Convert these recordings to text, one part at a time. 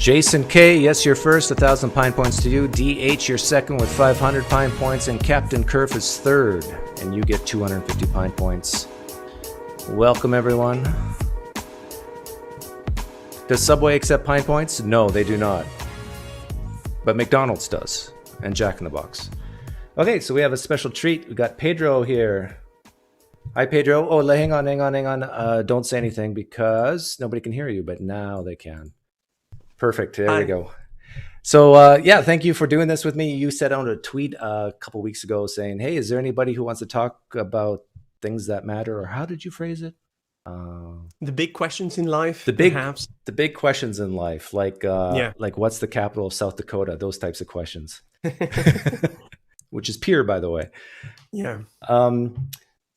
Jason K, yes, you're first, 1,000 Pine Points to you. DH, you're second with 500 Pine Points. And Captain Kerf is third, and you get 250 Pine Points. Welcome, everyone. Does Subway accept Pine Points? No, they do not. But McDonald's does, and Jack in the Box. Okay, so we have a special treat. We got Pedro here. Hi, Pedro. Oh, hang on. Don't say anything because nobody can hear you, but now they can. Perfect. There we go. So, yeah, thank you for doing this with me. You sent out a tweet a couple weeks ago saying, hey, is there anybody who wants to talk about things that matter? Or how did you phrase it? The big questions in life, the big questions in life, like what's the capital of South Dakota? Those types of questions, which is Pierre, by the way. Yeah.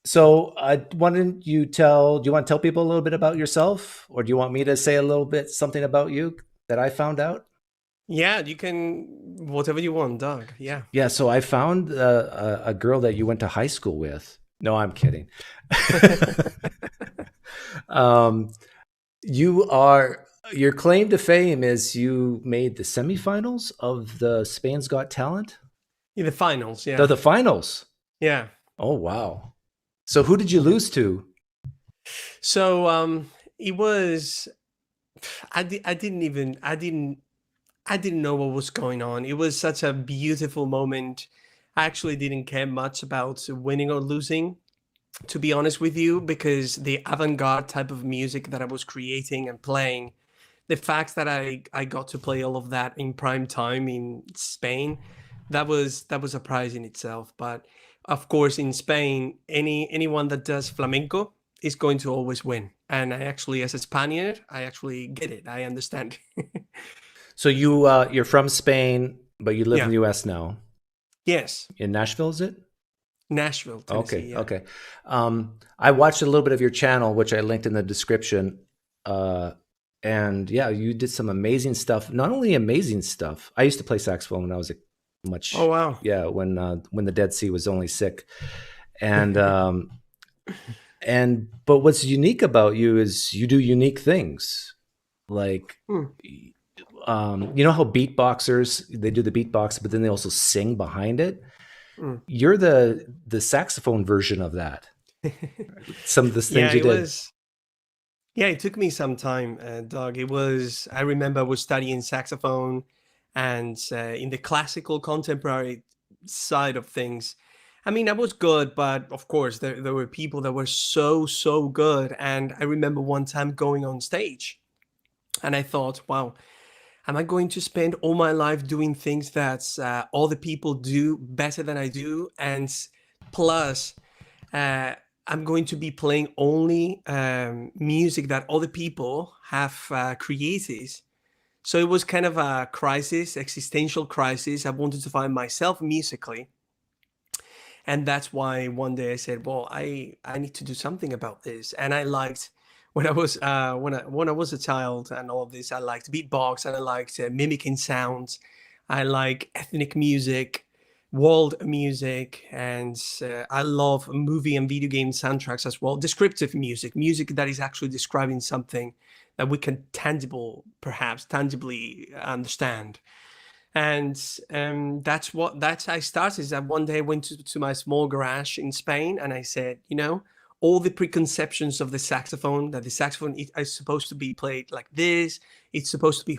So why don't you do you want to tell people a little bit about yourself, or do you want me to say a little bit something about you that I found out? Yeah, you can, whatever you want, Doug. Yeah. Yeah. So I found a girl that you went to high school with. No, I'm kidding. Your claim to fame is you made the semifinals of the Spain's Got Talent? Yeah, the finals, yeah. The finals? Yeah. Oh, wow. So who did you lose to? So it was, I didn't know what was going on. It was such a beautiful moment. I actually didn't care much about winning or losing, to be honest with you, because the avant-garde type of music that I was creating and playing, the fact that I got to play all of that in prime time in Spain, that was a prize in itself. But of course, in Spain, anyone that does flamenco is going to always win. And I actually, as a Spaniard, I actually get it. I understand. So you're from Spain, but you live in the U.S. now. Yes. In Nashville, is it? Nashville, Tennessee. Okay. I watched a little bit of your channel, which I linked in the description. And yeah, you did some amazing stuff. Not only amazing stuff. I used to play saxophone when I was Oh, wow. Yeah, when the Dead Sea was only sick. And but what's unique about you is you do unique things. Like you know how beatboxers, they do the beatbox, but then they also sing behind it. You're the saxophone version of that. Some of the things you did. It took me some time, Doug. I remember I was studying saxophone, and in the classical contemporary side of things, I mean, I was good, but of course there were people that were so good. And I remember one time going on stage and I thought, wow, am I going to spend all my life doing things that all the people do better than I do? And plus, I'm going to be playing only music that other people have created. So it was kind of a crisis, existential crisis. I wanted to find myself musically. And that's why one day I said, well, I need to do something about this. And I liked, when I was a child and all of this, I liked beatbox, and I liked mimicking sounds. I like ethnic music, world music, and I love movie and video game soundtracks as well. Descriptive music that is actually describing something that we can perhaps tangibly understand. And that's I started. Is that one day I went to my small garage in Spain, and I said, all the preconceptions of the saxophone, that the saxophone is supposed to be played like this, it's supposed to be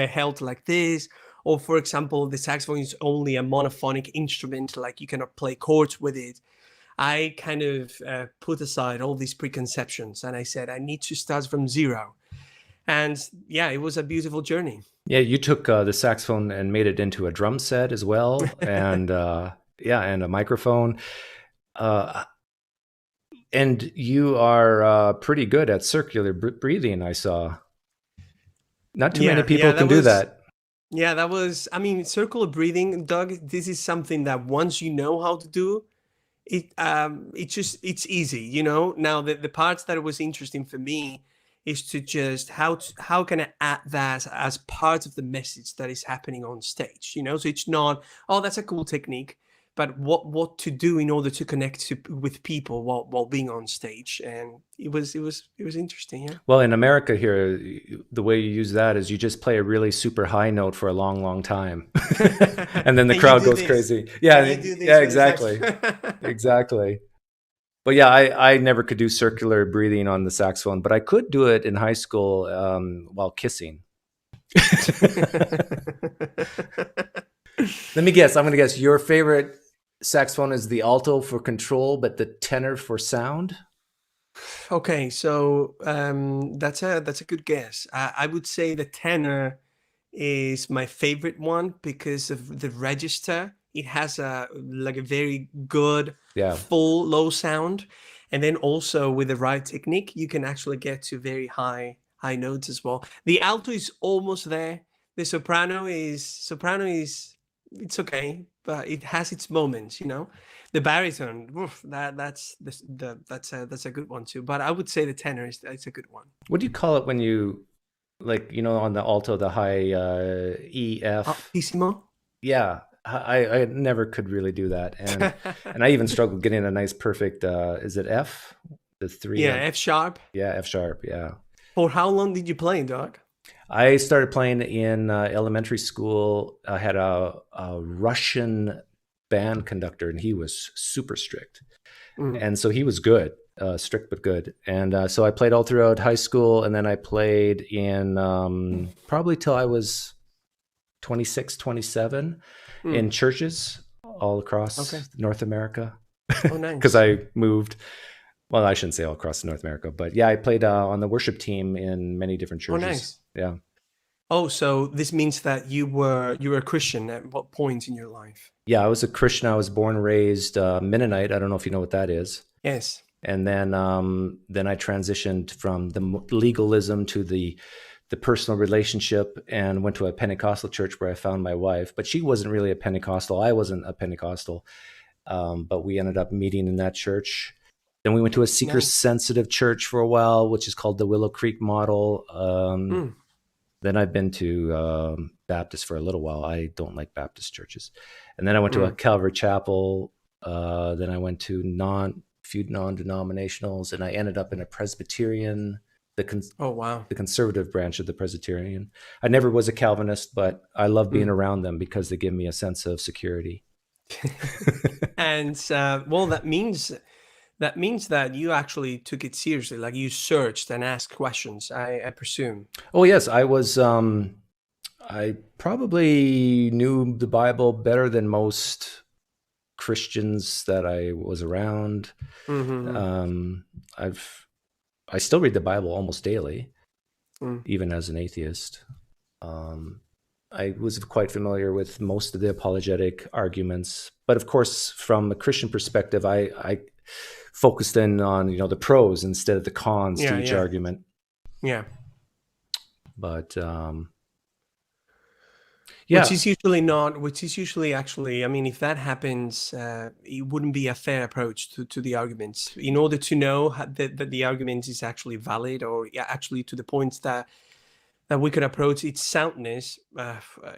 held like this, or for example, the saxophone is only a monophonic instrument, like you cannot play chords with it. I kind of put aside all these preconceptions, and I said, I need to start from zero. And yeah, it was a beautiful journey. Yeah, you took the saxophone and made it into a drum set as well, and and a microphone. And you are pretty good at circular breathing, I saw. Not too many people can do that. Yeah, that was, I mean, circular breathing, Doug, this is something that once you know how to do, it's easy, Now, the parts that was interesting for me is to just how can I add that as part of the message that is happening on stage, So it's not, oh, that's a cool technique, but what to do in order to connect with people while being on stage, and it was interesting. Yeah. Well, in America here, the way you use that is you just play a really super high note for a long, long time, and then the And you crowd do goes this. crazy. Yeah, And you do this yeah, with the exactly, saxophone. exactly. But yeah, I never could do circular breathing on the saxophone, but I could do it in high school while kissing. Let me guess. I'm going to guess your favorite saxophone is the alto for control, but the tenor for sound. Okay, so that's a good guess. I would say the tenor is my favorite one because of the register. It has a very good Yeah, full low sound, and then also with the right technique, you can actually get to very high notes as well. The alto is almost there. The soprano is it's okay, but it has its moments, you know. The baritone, oof, that's a good one too. But I would say the tenor is it's a good one. what do you call it when you like on the alto, the high E F? Altissimo. Yeah, I never could really do that, and I even struggled getting a nice perfect. Is it F? The three. Yeah, F sharp. Yeah, F sharp. Yeah. For how long did you play, Doc? I started playing in elementary school. I had a Russian band conductor, and he was super strict, and so he was good, strict but good. And so I played all throughout high school, and then I played in probably till I was 26, 27 in churches all across North America. Oh, nice. Because I moved. Well, I shouldn't say all across North America, but yeah, I played on the worship team in many different churches. Oh, nice. Yeah. Oh, so this means that you were a Christian at what point in your life? Yeah, I was a Christian. I was born and raised Mennonite. I don't know if you know what that is. Yes. And then I transitioned from the legalism to the personal relationship and went to a Pentecostal church where I found my wife. But she wasn't really a Pentecostal. I wasn't a Pentecostal. But we ended up meeting in that church. Then we went to a seeker-sensitive church for a while, which is called the Willow Creek Model. Then I've been to Baptist for a little while. I don't like Baptist churches. And then I went to a Calvary Chapel. Then I went to few non-denominationals, and I ended up in a Presbyterian, Oh, wow. the conservative branch of the Presbyterian. I never was a Calvinist, but I love being around them because they give me a sense of security. And well, that means that you actually took it seriously, like you searched and asked questions, I presume. Oh yes, I was. I probably knew the Bible better than most Christians that I was around. I still read the Bible almost daily, even as an atheist. I was quite familiar with most of the apologetic arguments, but of course, from a Christian perspective, I focused in on the pros instead of the cons to each argument. Yeah. But which is usually actually, I mean, if that happens, it wouldn't be a fair approach to the arguments. In order to know that the argument is actually valid, or actually to the points that we could approach its soundness,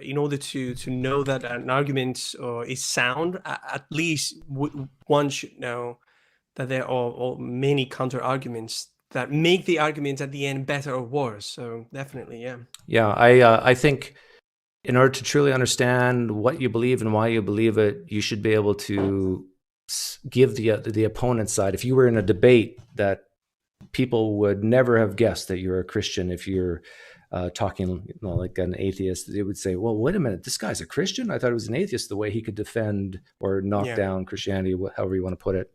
in order to know that an argument is sound, at least one should know that there are many counter arguments that make the argument at the end better or worse. So definitely, yeah. Yeah, I think in order to truly understand what you believe and why you believe it, you should be able to give the opponent's side. If you were in a debate, that people would never have guessed that you're a Christian if you're talking like an atheist. They would say, well, wait a minute, this guy's a Christian? I thought he was an atheist, the way he could defend or knock down Christianity, however you want to put it.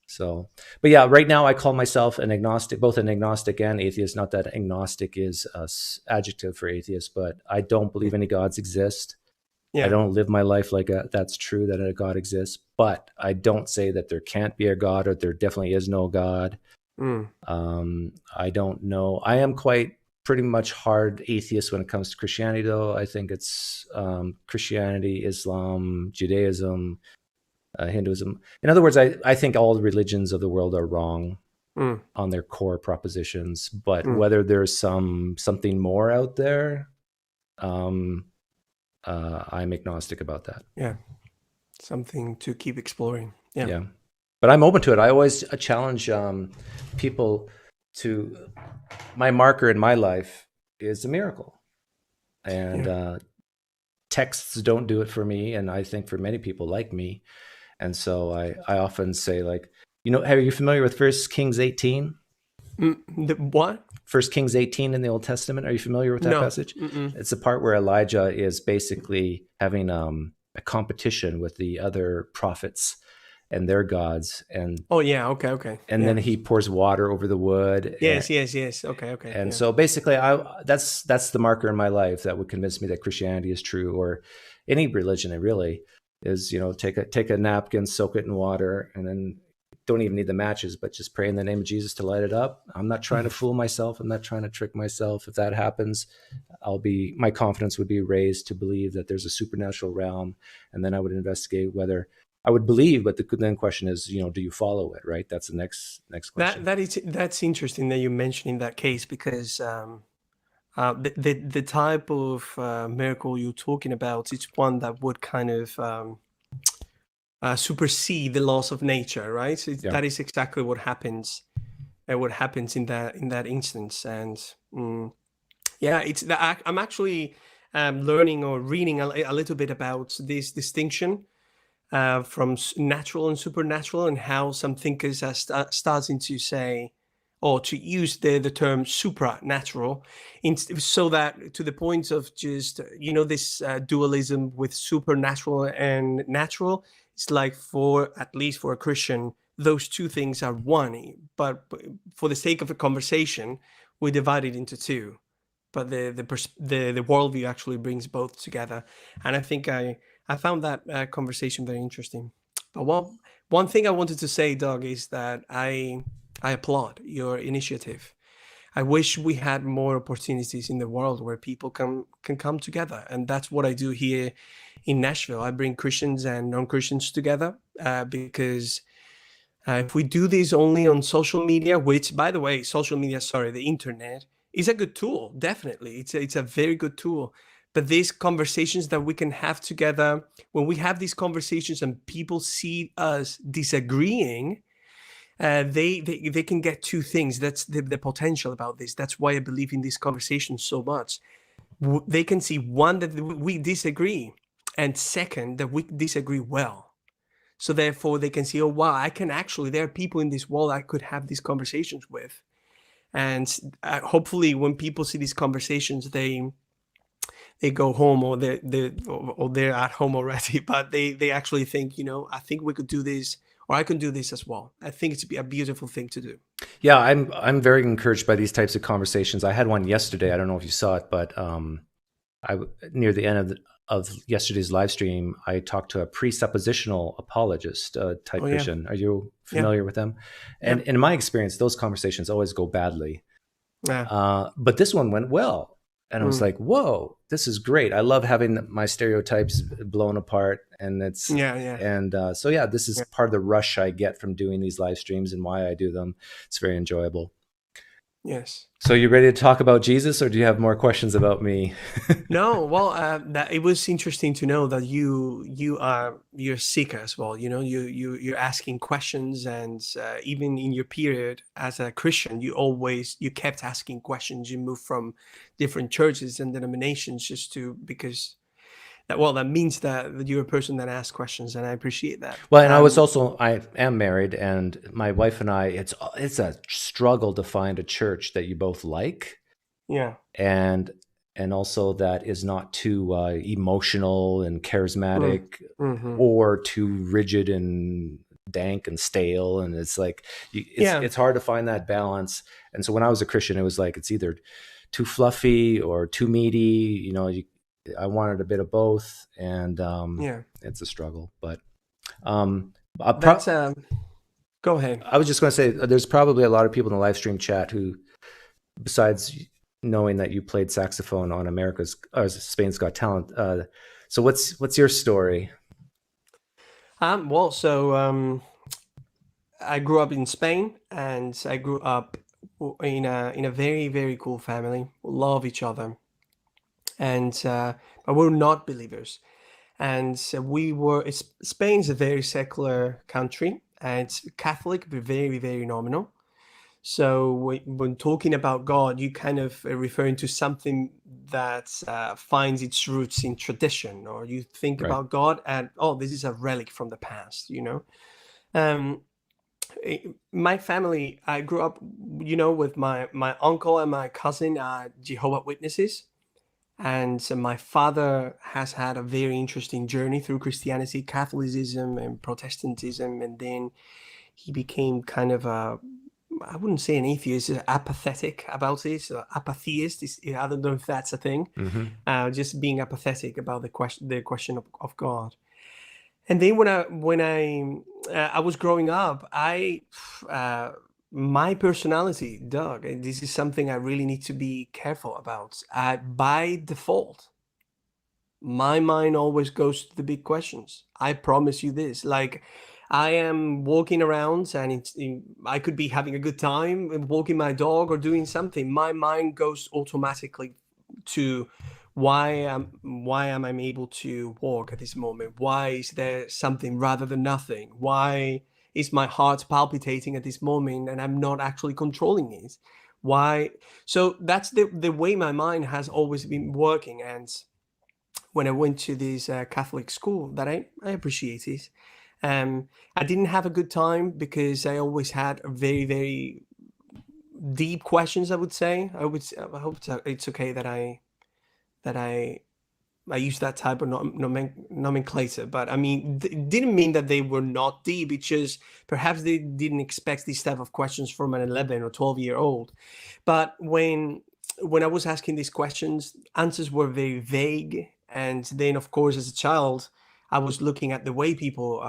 So, but yeah, right now I call myself an agnostic, both an agnostic and atheist. Not that agnostic is an adjective for atheist, but I don't believe any gods exist. I don't live my life like that's true, that a God exists, but I don't say that there can't be a God or there definitely is no God. I don't know. I am pretty much hard atheist when it comes to Christianity, though. I think it's Christianity, Islam, Judaism, Hinduism. In other words, I think all the religions of the world are wrong on their core propositions, but whether there's something more out there, I'm agnostic about that. Yeah. something to keep exploring. Yeah. Yeah. But I'm open to it. I always challenge people to, my marker in my life is a miracle. And texts don't do it for me. And I think for many people like me. And so I often say, like, are you familiar with 1 Kings 18? What? 1 Kings 18 in the Old Testament. Are you familiar with that No. passage? It's the part where Elijah is basically having a competition with the other prophets and their gods. And Oh yeah, okay. and then he pours water over the wood. Yes. Okay. And so basically, that's the marker in my life that would convince me that Christianity is true, or any religion. It really is. Take a napkin, soak it in water, and then don't even need the matches, but just pray in the name of Jesus to light it up. I'm not trying to fool myself. I'm not trying to trick myself. If that happens, my confidence would be raised to believe that there's a supernatural realm, and then I would investigate whether I would believe. But the then question is, do you follow it? Right? That's the next question. That's interesting that you mentioned in that case, because the type of miracle you're talking about is one that would kind of supersede the laws of nature, right? So that is exactly what happens. What happens in that instance, and it's that I'm actually learning or reading a little bit about this distinction from natural and supernatural, and how some thinkers are starting to say, or to use the term supranatural, so that to the point of just this dualism with supernatural and natural. It's like, at least for a Christian, those two things are one, but for the sake of a conversation, we divide it into two. But the worldview actually brings both together, and I think I found that conversation very interesting. But one thing I wanted to say, Doug, is that I applaud your initiative. I wish we had more opportunities in the world where people can come together, and that's what I do here in Nashville. I bring Christians and non-Christians together because if we do this only on social media, which, by the way, the internet is a good tool. Definitely, it's a very good tool. But these conversations that we can have together, when we have these conversations and people see us disagreeing, they can get two things. That's the potential about this. That's why I believe in these conversations so much. They can see, one, that we disagree, and second, that we disagree well. So therefore they can see, oh wow, there are people in this world I could have these conversations with. And hopefully when people see these conversations, they go home, or they're at home already, but they actually think, I think we could do this, or I can do this as well. I think it's a beautiful thing to do. Yeah, I'm very encouraged by these types of conversations. I had one yesterday. I don't know if you saw it, but near the end of yesterday's live stream, I talked to a presuppositional apologist type Christian. Are you familiar with them? And in my experience, those conversations always go badly. But this one went well. And I was like, whoa, this is great. I love having my stereotypes blown apart. And it's, this is part of the rush I get from doing these live streams and why I do them. It's very enjoyable. Yes. So you ready to talk about Jesus, or do you have more questions about me? No, well, it was interesting to know that you're a seeker as well. You're asking questions, and even in your period as a Christian, you kept asking questions. You moved from different churches and denominations because that means that you're a person that asks questions, and I appreciate that. Well, and I am married, and my wife and I, it's a struggle to find a church that you both like. Yeah. And also that is not too emotional and charismatic, or too rigid and dank and stale. And it's like, it's hard to find that balance. And so when I was a Christian, it was like, it's either too fluffy or too meaty. I wanted a bit of both, and it's a struggle. But go ahead. I was just going to say, there's probably a lot of people in the live stream chat who, besides knowing that you played saxophone on Spain's Got Talent, so what's your story? I grew up in Spain, and I grew up in a very, very cool family. We love each other. And but we're not believers. And Spain's a very secular country, and it's Catholic, but very, very nominal. So when talking about God, you kind of referring to something that finds its roots in tradition, or you think Right. about God and, oh, this is a relic from the past, you know? Um, my family, I grew up, with my uncle and my cousin are Jehovah's Witnesses. And so my father has had a very interesting journey through Christianity, Catholicism, and Protestantism. And then he became kind of I wouldn't say an atheist, apathetic about it. Apatheist, I don't know if that's a thing. Just being apathetic about the question of God. And then when I was growing up, my personality, Doug, and this is something I really need to be careful about. By default, my mind always goes to the big questions. I promise you this. Like, I am walking around and I could be having a good time walking my dog or doing something. My mind goes automatically to why am I able to walk at this moment? Why is there something rather than nothing? Why is my heart palpitating at this moment and I'm not actually controlling it? Why? So that's the way my mind has always been working. And when I went to this Catholic school that I appreciated, I didn't have a good time because I always had a very, very deep questions, I would say. I hope it's okay that I use that type of nomenclature, but I mean, it didn't mean that they were not deep. It's just perhaps they didn't expect these type of questions from an 11 or 12-year-old. But when I was asking these questions, answers were very vague. And then, of course, as a child, I was looking at the way people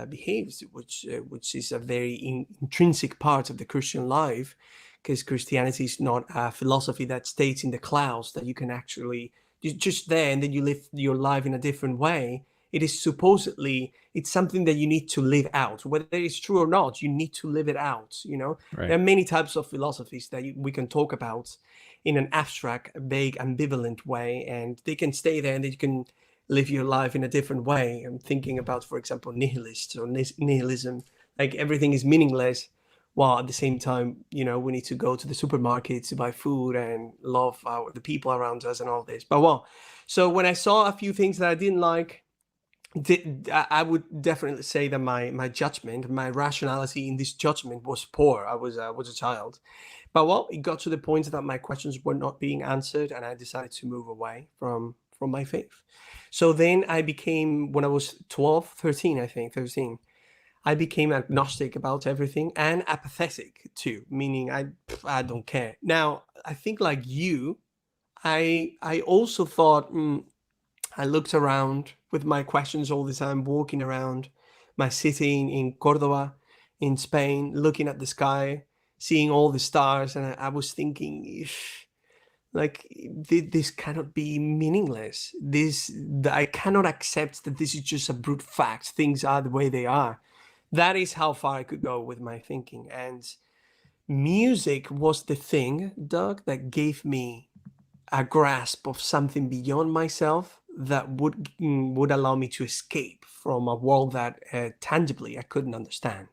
behaves, which is a very intrinsic part of the Christian life, because Christianity is not a philosophy that stays in the clouds, that you can actually just there and then you live your life in a different way. It is supposedly, it's something that you need to live out. Whether it's true or not, you need to live it out, you know? Right. There are many types of philosophies that we can talk about in an abstract, vague, ambivalent way, and they can stay there and you can live your life in a different way. I'm thinking about, for example, nihilists or nihilism, like everything is meaningless, while at the same time, we need to go to the supermarket to buy food and love the people around us and all this. But so when I saw a few things that I didn't like, I would definitely say that my judgment, my rationality in this judgment was poor. I was a child. But it got to the point that my questions were not being answered, and I decided to move away from my faith. So then I became, when I was 13, I became agnostic about everything and apathetic too, meaning I don't care. Now, I think like you, I also thought, I looked around with my questions all the time, walking around my city in Cordoba, in Spain, looking at the sky, seeing all the stars, and I was thinking, like, this cannot be meaningless. I cannot accept that this is just a brute fact. Things are the way they are. That is how far I could go with my thinking. And music was the thing, Doug, that gave me a grasp of something beyond myself that would allow me to escape from a world that tangibly I couldn't understand.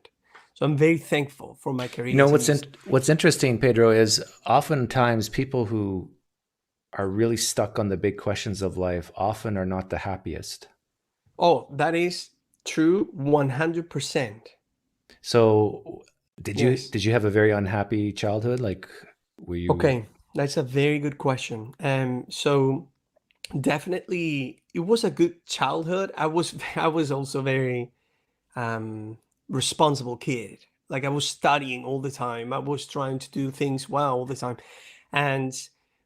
So I'm very thankful for my career. What's interesting, Pedro, is oftentimes people who are really stuck on the big questions of life often are not the happiest. Oh, that is true, 100%. So did you have a very unhappy childhood? Like, were you? Okay, that's a very good question. So definitely it was a good childhood. I was also very responsible kid. Like, I was studying all the time. I was trying to do things well all the time. And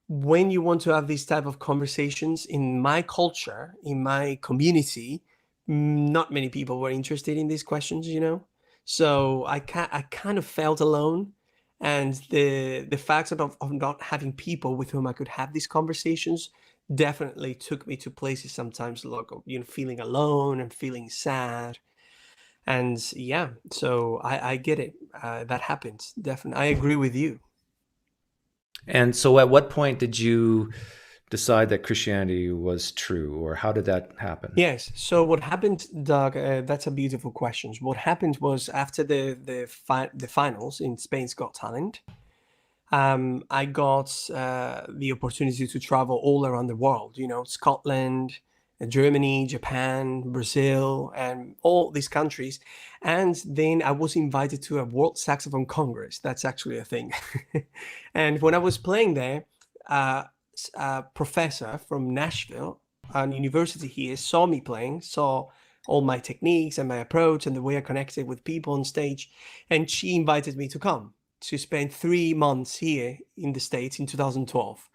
when you want to have these type of conversations in my culture, in my community, not many people were interested in these questions, So I kind of felt alone. And the fact of not having people with whom I could have these conversations definitely took me to places sometimes like, feeling alone and feeling sad. And yeah, so I get it. That happens. Definitely. I agree with you. And so at what point did you decide that Christianity was true, or how did that happen? Yes. So what happened, Doug? That's a beautiful question. What happened was after the finals in Spain's Got Talent, I got the opportunity to travel all around the world. You know, Scotland, Germany, Japan, Brazil, and all these countries. And then I was invited to a World Saxophone Congress. That's actually a thing. And when I was playing there, a professor from Nashville, a university here, saw me playing, saw all my techniques and my approach and the way I connected with people on stage. And she invited me to come to spend 3 months here in the States in 2012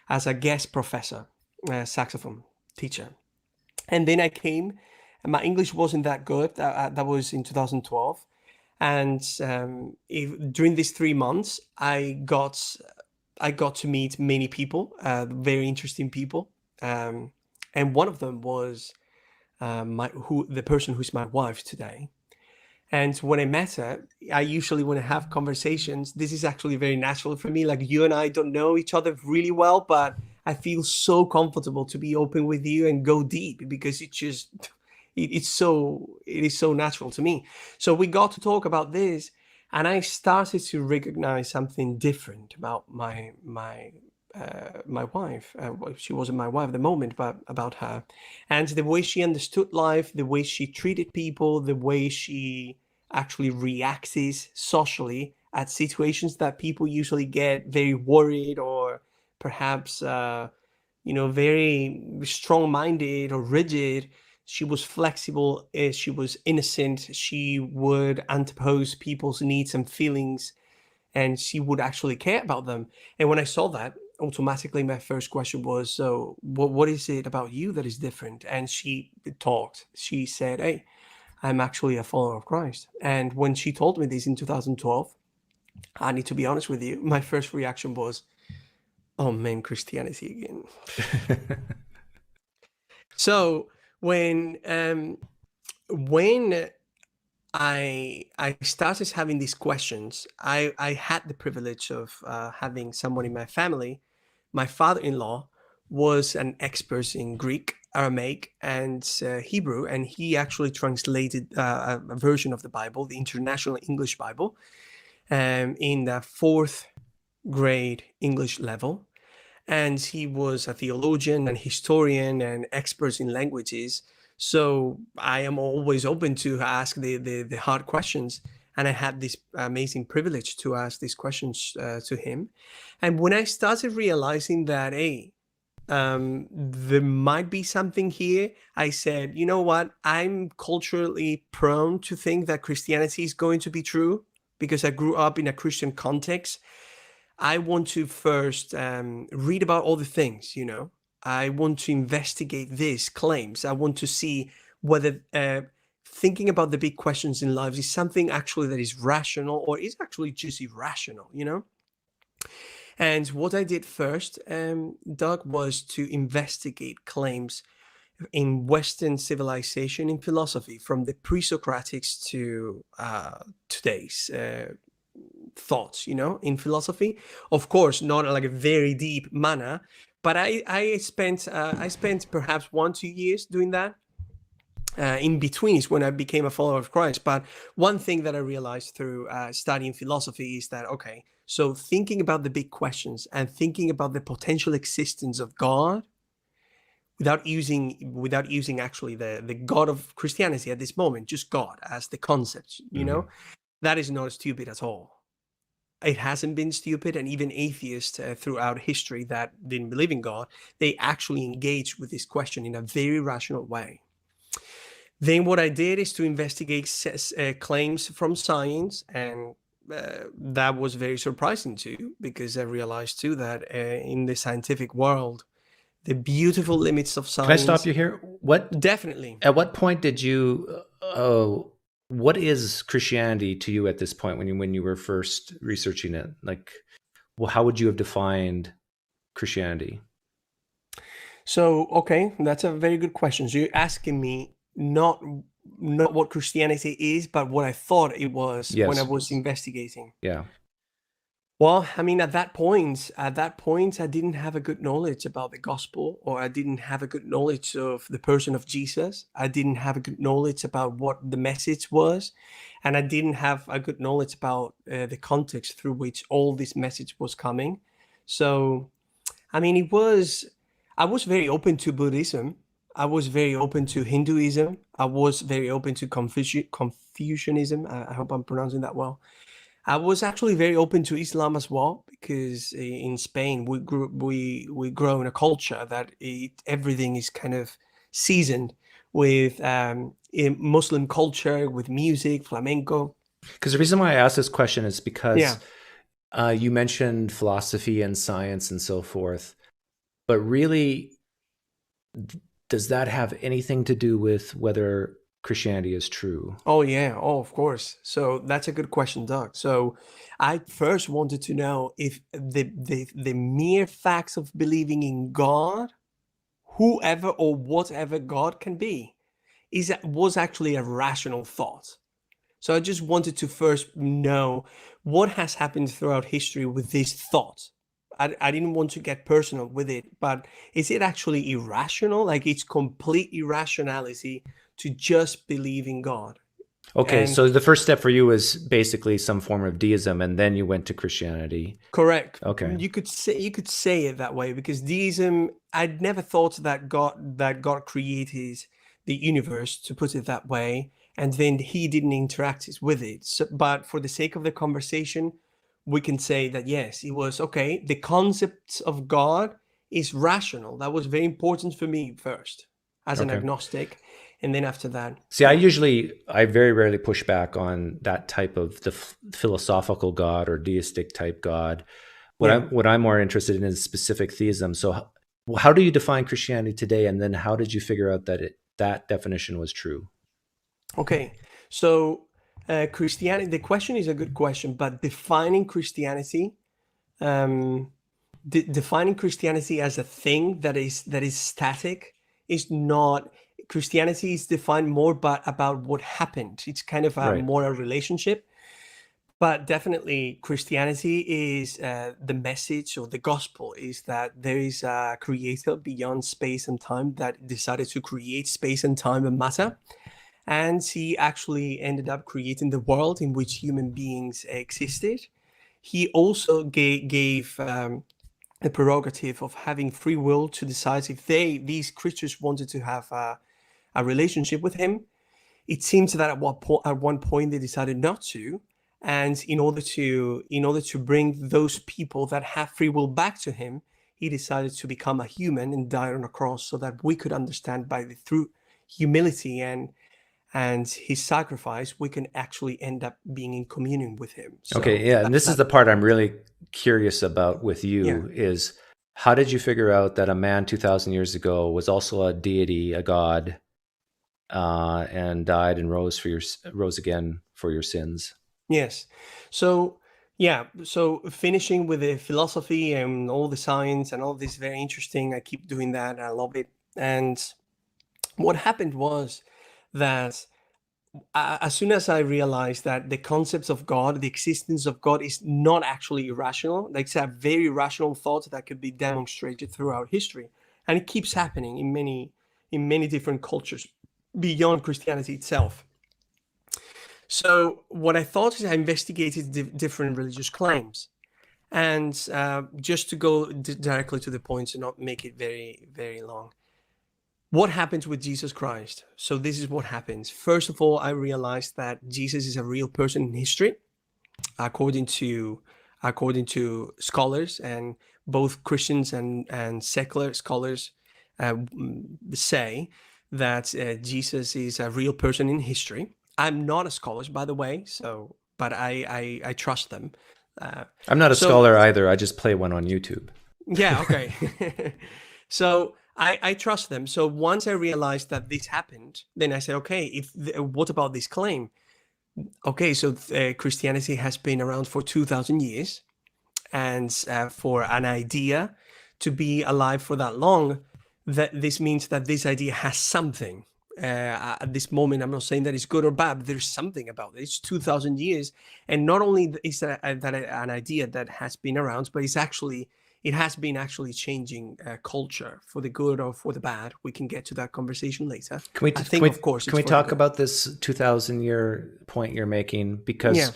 as a guest professor, saxophone teacher. And then I came, and my English wasn't that good. That was in 2012. And during these 3 months, I got to meet many people, very interesting people. And one of them was the person who's my wife today. And when I met her, I usually, when I have conversations, this is actually very natural for me. Like, you and I don't know each other really well, but I feel so comfortable to be open with you and go deep, because it is so natural to me. So we got to talk about this, and I started to recognize something different about my wife. She wasn't my wife at the moment, but about her, and the way she understood life, the way she treated people, the way she actually reacts socially at situations that people usually get very worried, or perhaps very strong-minded or rigid. She was flexible, she was innocent, she would antepose people's needs and feelings, and she would actually care about them. And when I saw that, automatically my first question was, so what is it about you that is different? And she talked. She said, hey, I'm actually a follower of Christ. And when she told me this in 2012, I need to be honest with you, my first reaction was, oh man, Christianity again. So when I started having these questions, I had the privilege of having someone in my family. My father-in-law was an expert in Greek, Aramaic, and Hebrew, and he actually translated a version of the Bible, the International English Bible, in the 4th grade English level. And he was a theologian and historian and expert in languages. So I am always open to ask the hard questions. And I had this amazing privilege to ask these questions to him. And when I started realizing that, hey, there might be something here, I said, you know what? I'm culturally prone to think that Christianity is going to be true because I grew up in a Christian context. I want to first read about all the things, I want to investigate these claims. I want to see whether thinking about the big questions in life is something actually that is rational or is actually just irrational, And what I did first, Doug, was to investigate claims in Western civilization in philosophy, from the pre-Socratics to today's thoughts, in philosophy. Of course, not like a very deep manner, but I spent perhaps 1-2 years doing that. In between is when I became a follower of Christ. But one thing that I realized through studying philosophy is that, okay, so thinking about the big questions and thinking about the potential existence of God without using actually the God of Christianity at this moment, just God as the concept, that is not stupid at all. It hasn't been stupid, and even atheists throughout history that didn't believe in God, they actually engaged with this question in a very rational way. Then what I did is to investigate claims from science, and that was very surprising too, because I realized too that in the scientific world, the beautiful limits of science. Can I stop you here? What? Definitely. At what point did you? What is Christianity to you at this point when you were first researching it? Like, well, how would you have defined Christianity? So, okay, that's a very good question. So you're asking me not what Christianity is, but what I thought it was when I was investigating. Yeah. Well, I mean, at that point, I didn't have a good knowledge about the gospel, or I didn't have a good knowledge of the person of Jesus. I didn't have a good knowledge about what the message was, and I didn't have a good knowledge about the context through which all this message was coming. So, I mean, I was very open to Buddhism. I was very open to Hinduism. I was very open to Confucianism. I hope I'm pronouncing that well. I was actually very open to Islam as well, because in Spain we grow in a culture that everything is kind of seasoned with in Muslim culture, with music, flamenco. Because the reason why I asked this question is Yeah. because you mentioned philosophy and science and so forth, but really, does that have anything to do with whether Christianity is true? Oh yeah. Oh, of course. So that's a good question, Doug. So I first wanted to know if the mere facts of believing in God, whoever or whatever God can be, was actually a rational thought. So I just wanted to first know what has happened throughout history with this thought. I didn't want to get personal with it, but is it actually irrational? Like, it's complete irrationality to just believe in God. Okay, And so the first step for you was basically some form of deism, and then you went to Christianity. correct. Okay. You could say it that way, because deism, I'd never thought that God created the universe, to put it that way, and then he didn't interact with it. So, but for the sake of the conversation, we can say that yes, it was okay. The concept of God is rational. That was very important for me first, as an Okay. agnostic, and then after that, See, I very rarely push back on that type of the philosophical God or deistic type God. yeah. What I'm more interested in is specific theism. So, how do you define Christianity today, and then how did you figure out that that definition was true? Okay, so Christianity. The question is a good question, but um, defining Christianity as a thing that is static is not. Christianity is defined more about what happened. It's kind of Right. more a relationship, but definitely Christianity is the message, or the gospel is that there is a creator beyond space and time that decided to create space and time and matter, and he actually ended up creating the world in which human beings existed. He also gave the prerogative of having free will to decide if these creatures wanted to have a relationship with him. It seems that at one point they decided not to, and in order to bring those people that have free will back to him, he decided to become a human and die on a cross, so that we could understand through humility and his sacrifice, we can actually end up being in communion with him. Okay. So Yeah. And this is that the part I'm really curious about with yeah. you is how did you figure out that a man 2,000 years ago was also a deity, a god, and died and rose again for your sins? Yes. So yeah, so finishing with the philosophy and all the science and all this, very interesting. I keep doing that. I love it. And what happened was that as soon as I realized that the concepts of God, the existence of God, is not actually irrational, like, it's a very rational thought that could be demonstrated throughout history, and it keeps happening in many different cultures beyond Christianity itself. So what I thought is I investigated different religious claims, and just to go directly to the point and not make it very, very long. What happens with Jesus Christ? So this is what happens. First of all, I realized that Jesus is a real person in history, according to scholars, and both Christians and secular scholars say that Jesus is a real person in history. I'm not a scholar, by the way, so but I trust them. Uh, I'm not a so scholar either. I just play one on YouTube. yeah, okay. So I trust them. So once I realized that this happened, then I said, okay, what about this claim? Okay, so Christianity has been around for 2,000 years, and for an idea to be alive for that long, that this means that this idea has something. at this moment. I'm not saying that it's good or bad, but there's something about it. It's 2,000 years, and not only is that an idea that has been around, but it has been actually changing culture for the good or for the bad. We can get to that conversation later. Of course, can we talk about this 2,000-year point you're making? Because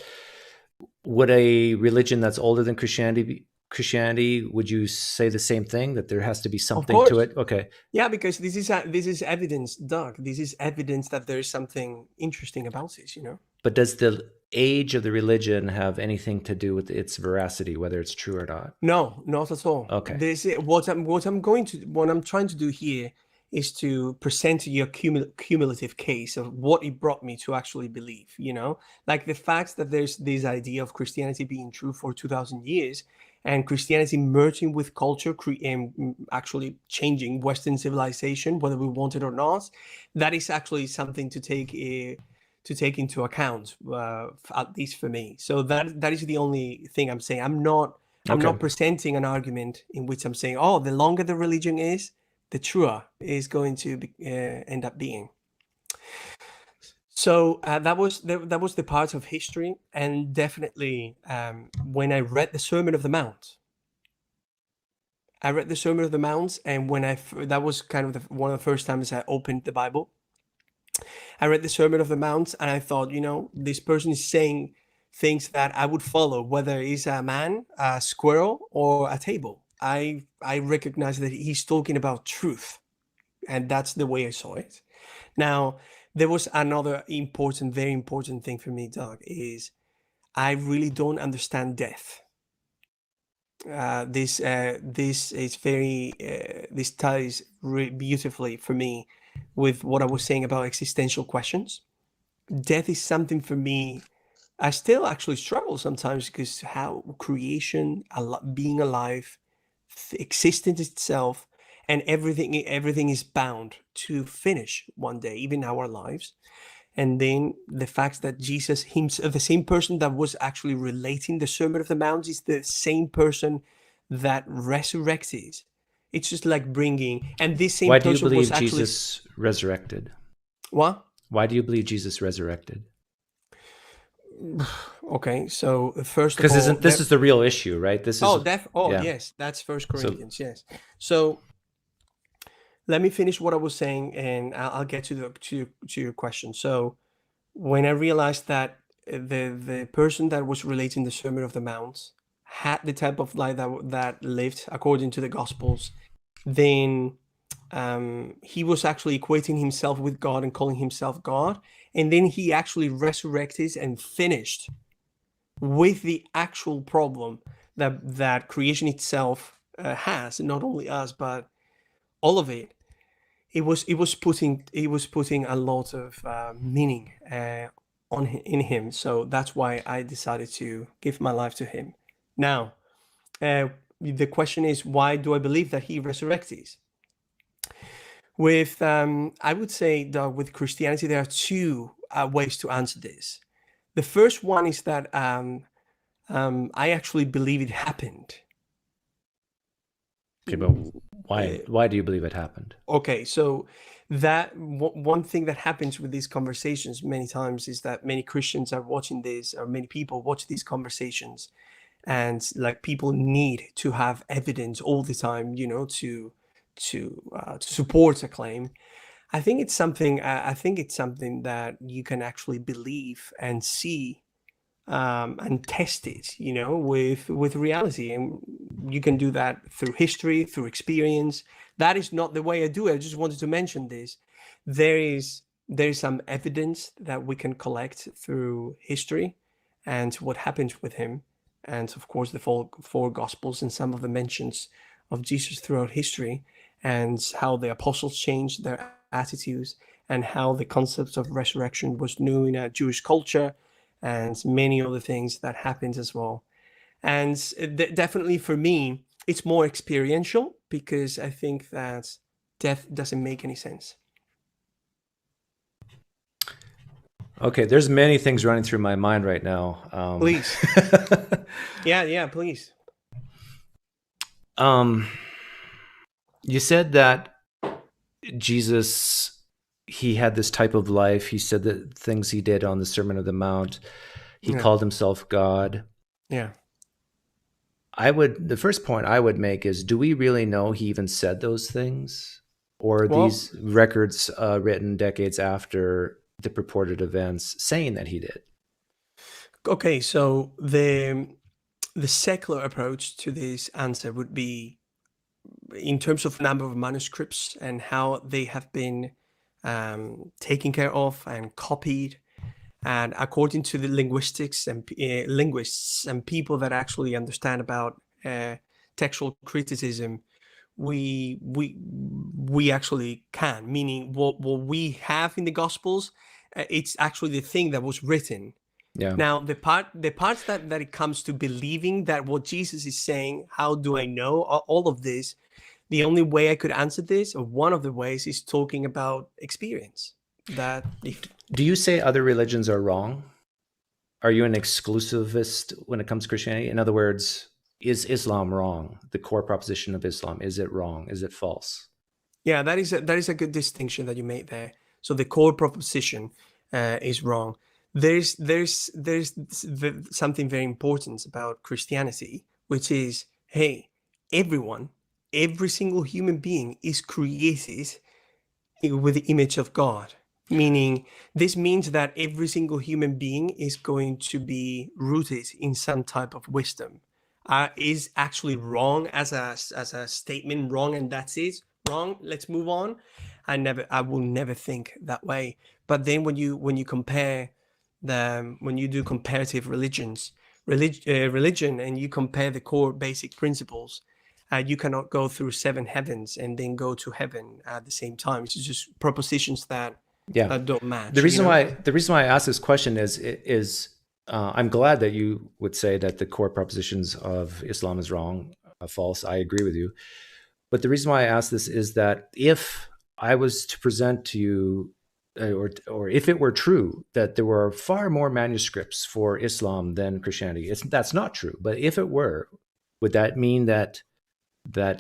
would a religion that's older than Christianity, would you say the same thing, that there has to be something to it? Okay. Yeah, because this is evidence, Doug. This is evidence that there is something interesting about it, But does the age of the religion have anything to do with its veracity, whether it's true or not? No, not at all. Okay. What I'm trying to do here is to present you a cumulative case of what it brought me to actually believe, like the fact that there's this idea of Christianity being true for 2,000 years, and Christianity merging with culture and actually changing Western civilization, whether we want it or not. That is actually something to take into account, at least for me. So that is the only thing I'm saying. I'm not presenting an argument in which I'm saying, oh, the longer the religion is, the truer is going to end up being. So that was the part of history, and definitely when I read the Sermon of the Mount. And when that was kind of one of the first times I opened the Bible. I read the Sermon of the Mount, and I thought, this person is saying things that I would follow, whether it's a man, a squirrel, or a table. I recognize that he's talking about truth, and that's the way I saw it. Now, there was another very important thing for me, Doug, is I really don't understand death. This ties really beautifully for me with what I was saying about existential questions. Death is something for me I still actually struggle sometimes, because how creation, being alive, existence itself, and everything is bound to finish one day, even our lives. And then the fact that Jesus himself, the same person that was actually relating the Sermon of the Mount, is the same person that resurrected. It's just like bringing, and this same person was actually... Why do you believe Jesus resurrected? What? Why do you believe Jesus resurrected? Okay, so first of all... Because this is the real issue, right? This is... Yes, that's 1 Corinthians, yes. So let me finish what I was saying, and I'll get to your question. So when I realized that the person that was relating the Sermon of the Mount had the type of life that lived according to the Gospels, then he was actually equating himself with God and calling himself God. And then he actually resurrected and finished with the actual problem that creation itself has, not only us, but all of it. It was putting a lot of meaning in him. So that's why I decided to give my life to him. Now, the question is, why do I believe that he resurrected? With I would say that with Christianity, there are two ways to answer this. The first one is that I actually believe it happened. Okay, but why do you believe it happened? Okay, so that one thing that happens with these conversations many times is that many Christians are watching this, or many people watch these conversations, and like people need to have evidence all the time, to support a claim. I think it's something that you can actually believe and see and test it, with reality, and you can do that through history, through experience. That is not the way I do it. I just wanted to mention this. There is some evidence that we can collect through history and what happened with him, and of course the four Gospels and some of the mentions of Jesus throughout history, and how the apostles changed their attitudes, and how the concept of resurrection was new in a Jewish culture, and many other things that happened as well. And definitely for me, it's more experiential, because I think that death doesn't make any sense. Okay, there's many things running through my mind right now. Please. Yeah, please. You said that Jesus, he had this type of life. He said the things he did on the Sermon on the Mount. He Yeah. called himself God. Yeah. The first point I would make is, do we really know he even said those things? Or are Well, these records written decades after the purported events saying that he did? okay, so the secular approach to this answer would be in terms of number of manuscripts and how they have been taken care of and copied. And according to the linguistics and linguists and people that actually understand about textual criticism, we actually can. Meaning, what we have in the Gospels, it's actually the thing that was written. Yeah. Now, the parts that it comes to believing that what Jesus is saying, how do I know all of this? The only way I could answer this, or one of the ways, is talking about experience. That if Do you say other religions are wrong? Are you an exclusivist when it comes to Christianity? In other words, is Islam wrong? The core proposition of Islam, is it wrong? Is it false? yeah, that is a good distinction that you made there. So the core proposition is wrong. There's something very important about Christianity, which is, hey, every single human being is created with the image of God. Meaning, this means that every single human being is going to be rooted in some type of wisdom. Is actually wrong as a statement, wrong, and that's it. Wrong. Let's move on. I will never think that way. But then when you compare when you do comparative religion, and you compare the core basic principles, you cannot go through 7 heavens and then go to heaven at the same time. It's just propositions that don't match. The reason why I asked this question is I'm glad that you would say that the core propositions of Islam is wrong, false. I agree with you. But the reason why I ask this is that if I was to present to you, or if it were true that there were far more manuscripts for Islam than Christianity, that's not true. But if it were, would that mean that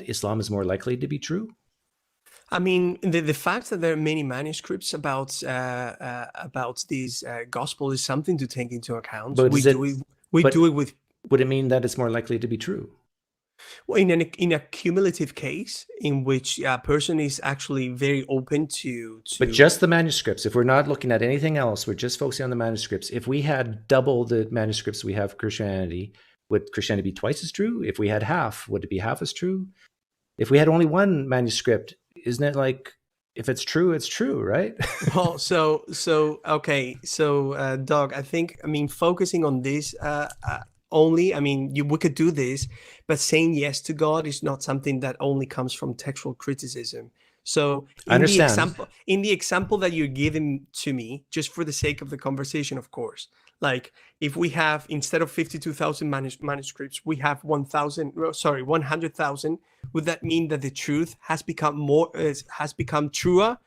Islam is more likely to be true? I mean, the fact that there are many manuscripts about this gospel is something to take into account. But would it mean that it's more likely to be true? Well, in a cumulative case in which a person is actually very open to But just the manuscripts. If we're not looking at anything else, we're just focusing on the manuscripts. If we had double the manuscripts we have for Christianity, would Christianity be twice as true? If we had half, would it be half as true? If we had only one manuscript, isn't it like, if it's true, it's true, right? Well, okay. So, Doug, I mean, focusing on this only, I mean, we could do this, but saying yes to God is not something that only comes from textual criticism. So in the example that you're giving to me, just for the sake of the conversation, of course, like if we have, instead of 52,000 manuscripts, we have 100,000, would that mean that the truth has become truer?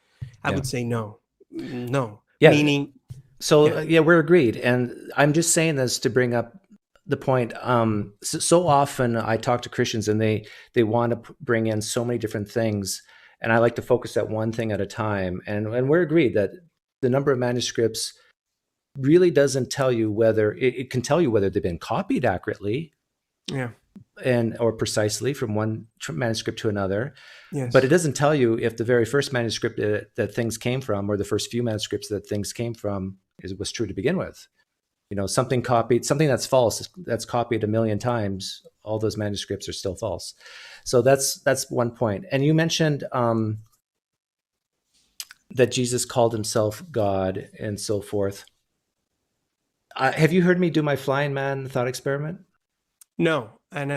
I would say no. Yeah. Meaning. We're agreed. And I'm just saying this to bring up the point. So often I talk to Christians and they want to bring in so many different things. And I like to focus at one thing at a time. And we're agreed that the number of manuscripts really doesn't tell you whether it can tell you whether they've been copied accurately, or precisely from one manuscript to another. Yes. But it doesn't tell you if the very first manuscript that things came from, or the first few manuscripts that things came from, was true to begin with. Something that's false, that's copied 1 million times, all those manuscripts are still false. So that's one point. And you mentioned that Jesus called himself God and so forth. Have you heard me do my flying man thought experiment? No, and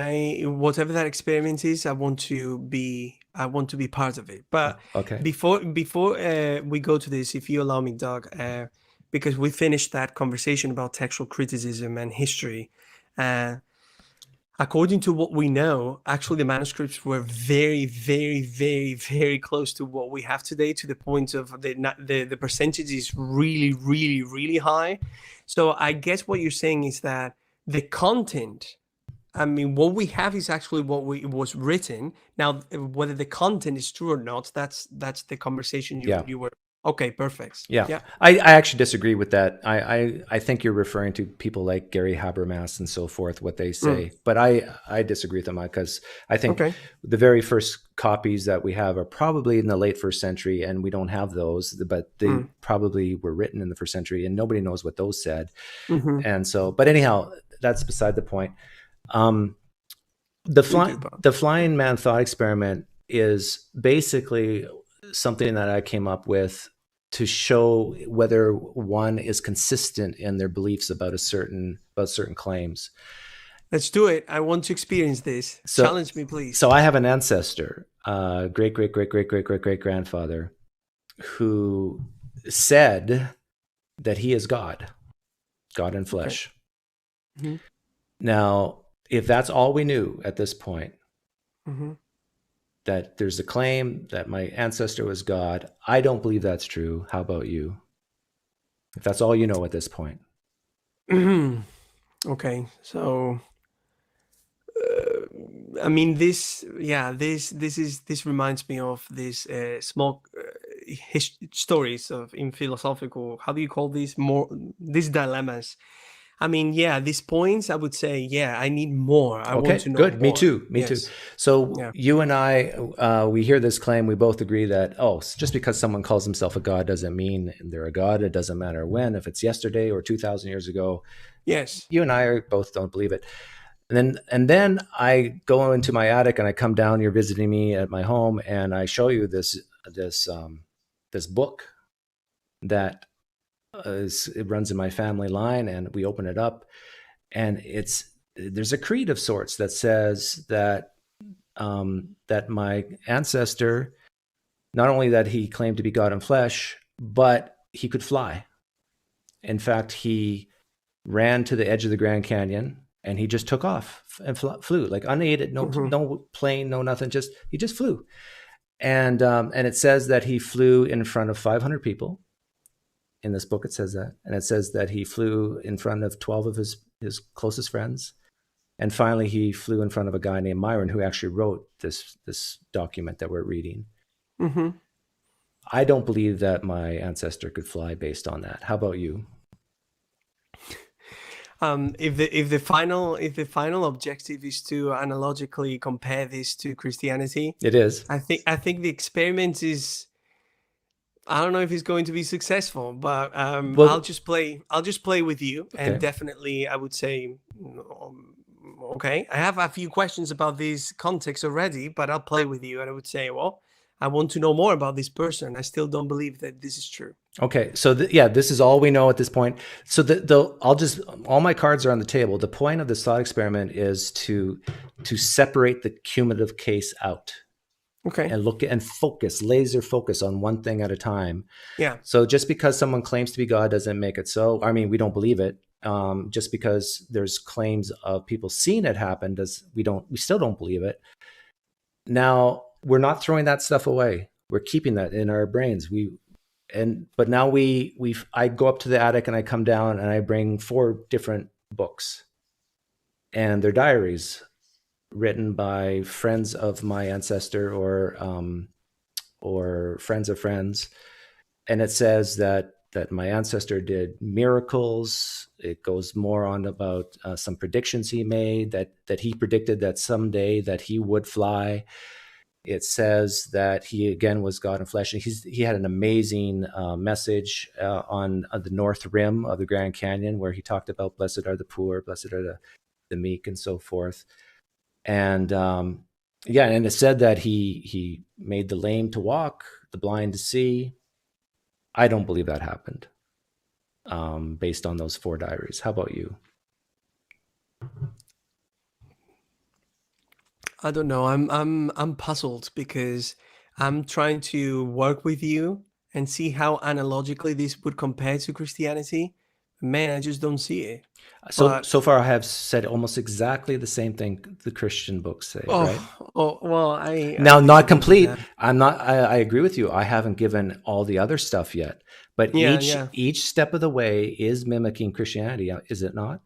whatever that experiment is, I want to be part of it. But okay. Before we go to this, if you allow me, Doug, because we finished that conversation about textual criticism and history. According to what we know, actually the manuscripts were very, very, very, very close to what we have today, to the point of the percentage is really, really, really high. So I guess what you're saying is that the content, I mean, what we have is actually what was written. Now, whether the content is true or not, that's the conversation you were Okay, perfect. Yeah, Yeah. I actually disagree with that. I think you're referring to people like Gary Habermas and so forth, what they say. But I disagree with them because I think Okay. the very first copies that we have are probably in the late first century, and we don't have those, but they probably were written in the first century, and nobody knows what those said. Mm-hmm. And so, but anyhow, that's beside the point. We do, Bob. The flying man thought experiment is basically something that I came up with to show whether one is consistent in their beliefs about certain claims. Let's do it. I want to experience this. Challenge me, please. So I have an ancestor, great great great great great great great grandfather, who said that he is God in flesh. Okay. Mm-hmm. Now, if that's all we knew at this point, that there's a claim that my ancestor was God, I don't believe that's true. How about you? If that's all you know at this point. Okay, so I mean, this reminds me of these small stories of in philosophical. How do you call these? These dilemmas. I mean, yeah, these points. I would say, yeah, I need more. I want to know good. More. Me too. Me too. So you and I, we hear this claim. We both agree that just because someone calls himself a god doesn't mean they're a god. It doesn't matter when, if it's yesterday or 2,000 years ago. Yes. You and I both don't believe it. And then I go into my attic and I come down. You're visiting me at my home, and I show you this book that it runs in my family line, and we open it up, and there's a creed of sorts that says that that my ancestor, not only that he claimed to be God in flesh, but he could fly. In fact, he ran to the edge of the Grand Canyon and he just took off and flew, like unaided, no plane, no nothing, he just flew. And it says that he flew in front of 500 people. In this book, it says that. And it says that he flew in front of 12 of his closest friends. And finally, he flew in front of a guy named Myron, who actually wrote this document that we're reading. Mm-hmm. I don't believe that my ancestor could fly based on that. How about you? If the final objective is to analogically compare this to Christianity, it is. I think the experiment is. I don't know if it's going to be successful, but I'll just play with you, and definitely I would say, okay. I have a few questions about this context already, but I'll play with you, and I would say, well, I want to know more about this person. I still don't believe that this is true. Okay, so this is all we know at this point. So all my cards are on the table. The point of this thought experiment is to separate the cumulative case out. Okay. And look and laser focus on one thing at a time. Yeah. So just because someone claims to be God doesn't make it so. I mean, we don't believe it. Just because there's claims of people seeing it happen, we still don't believe it. Now, we're not throwing that stuff away. We're keeping that in our brains. But now I go up to the attic and I come down and I bring 4 different books, and they're diaries written by friends of my ancestor or friends of friends. And it says that my ancestor did miracles. It goes more on about some predictions he made, that he predicted that someday that he would fly. It says that he again was God in flesh, and he had an amazing message on the north rim of the Grand Canyon, where he talked about blessed are the poor, blessed are the meek, and so forth. And and it said that he made the lame to walk, the blind to see. I don't believe that happened, based on those 4 diaries. How about you? I don't know. I'm puzzled because I'm trying to work with you and see how analogically this would compare to Christianity. Man, I just don't see it. So far, I have said almost exactly the same thing the Christian books say, right? Oh, well, now not complete. I'm not. I agree with you. I haven't given all the other stuff yet, but each step of the way is mimicking Christianity, is it not?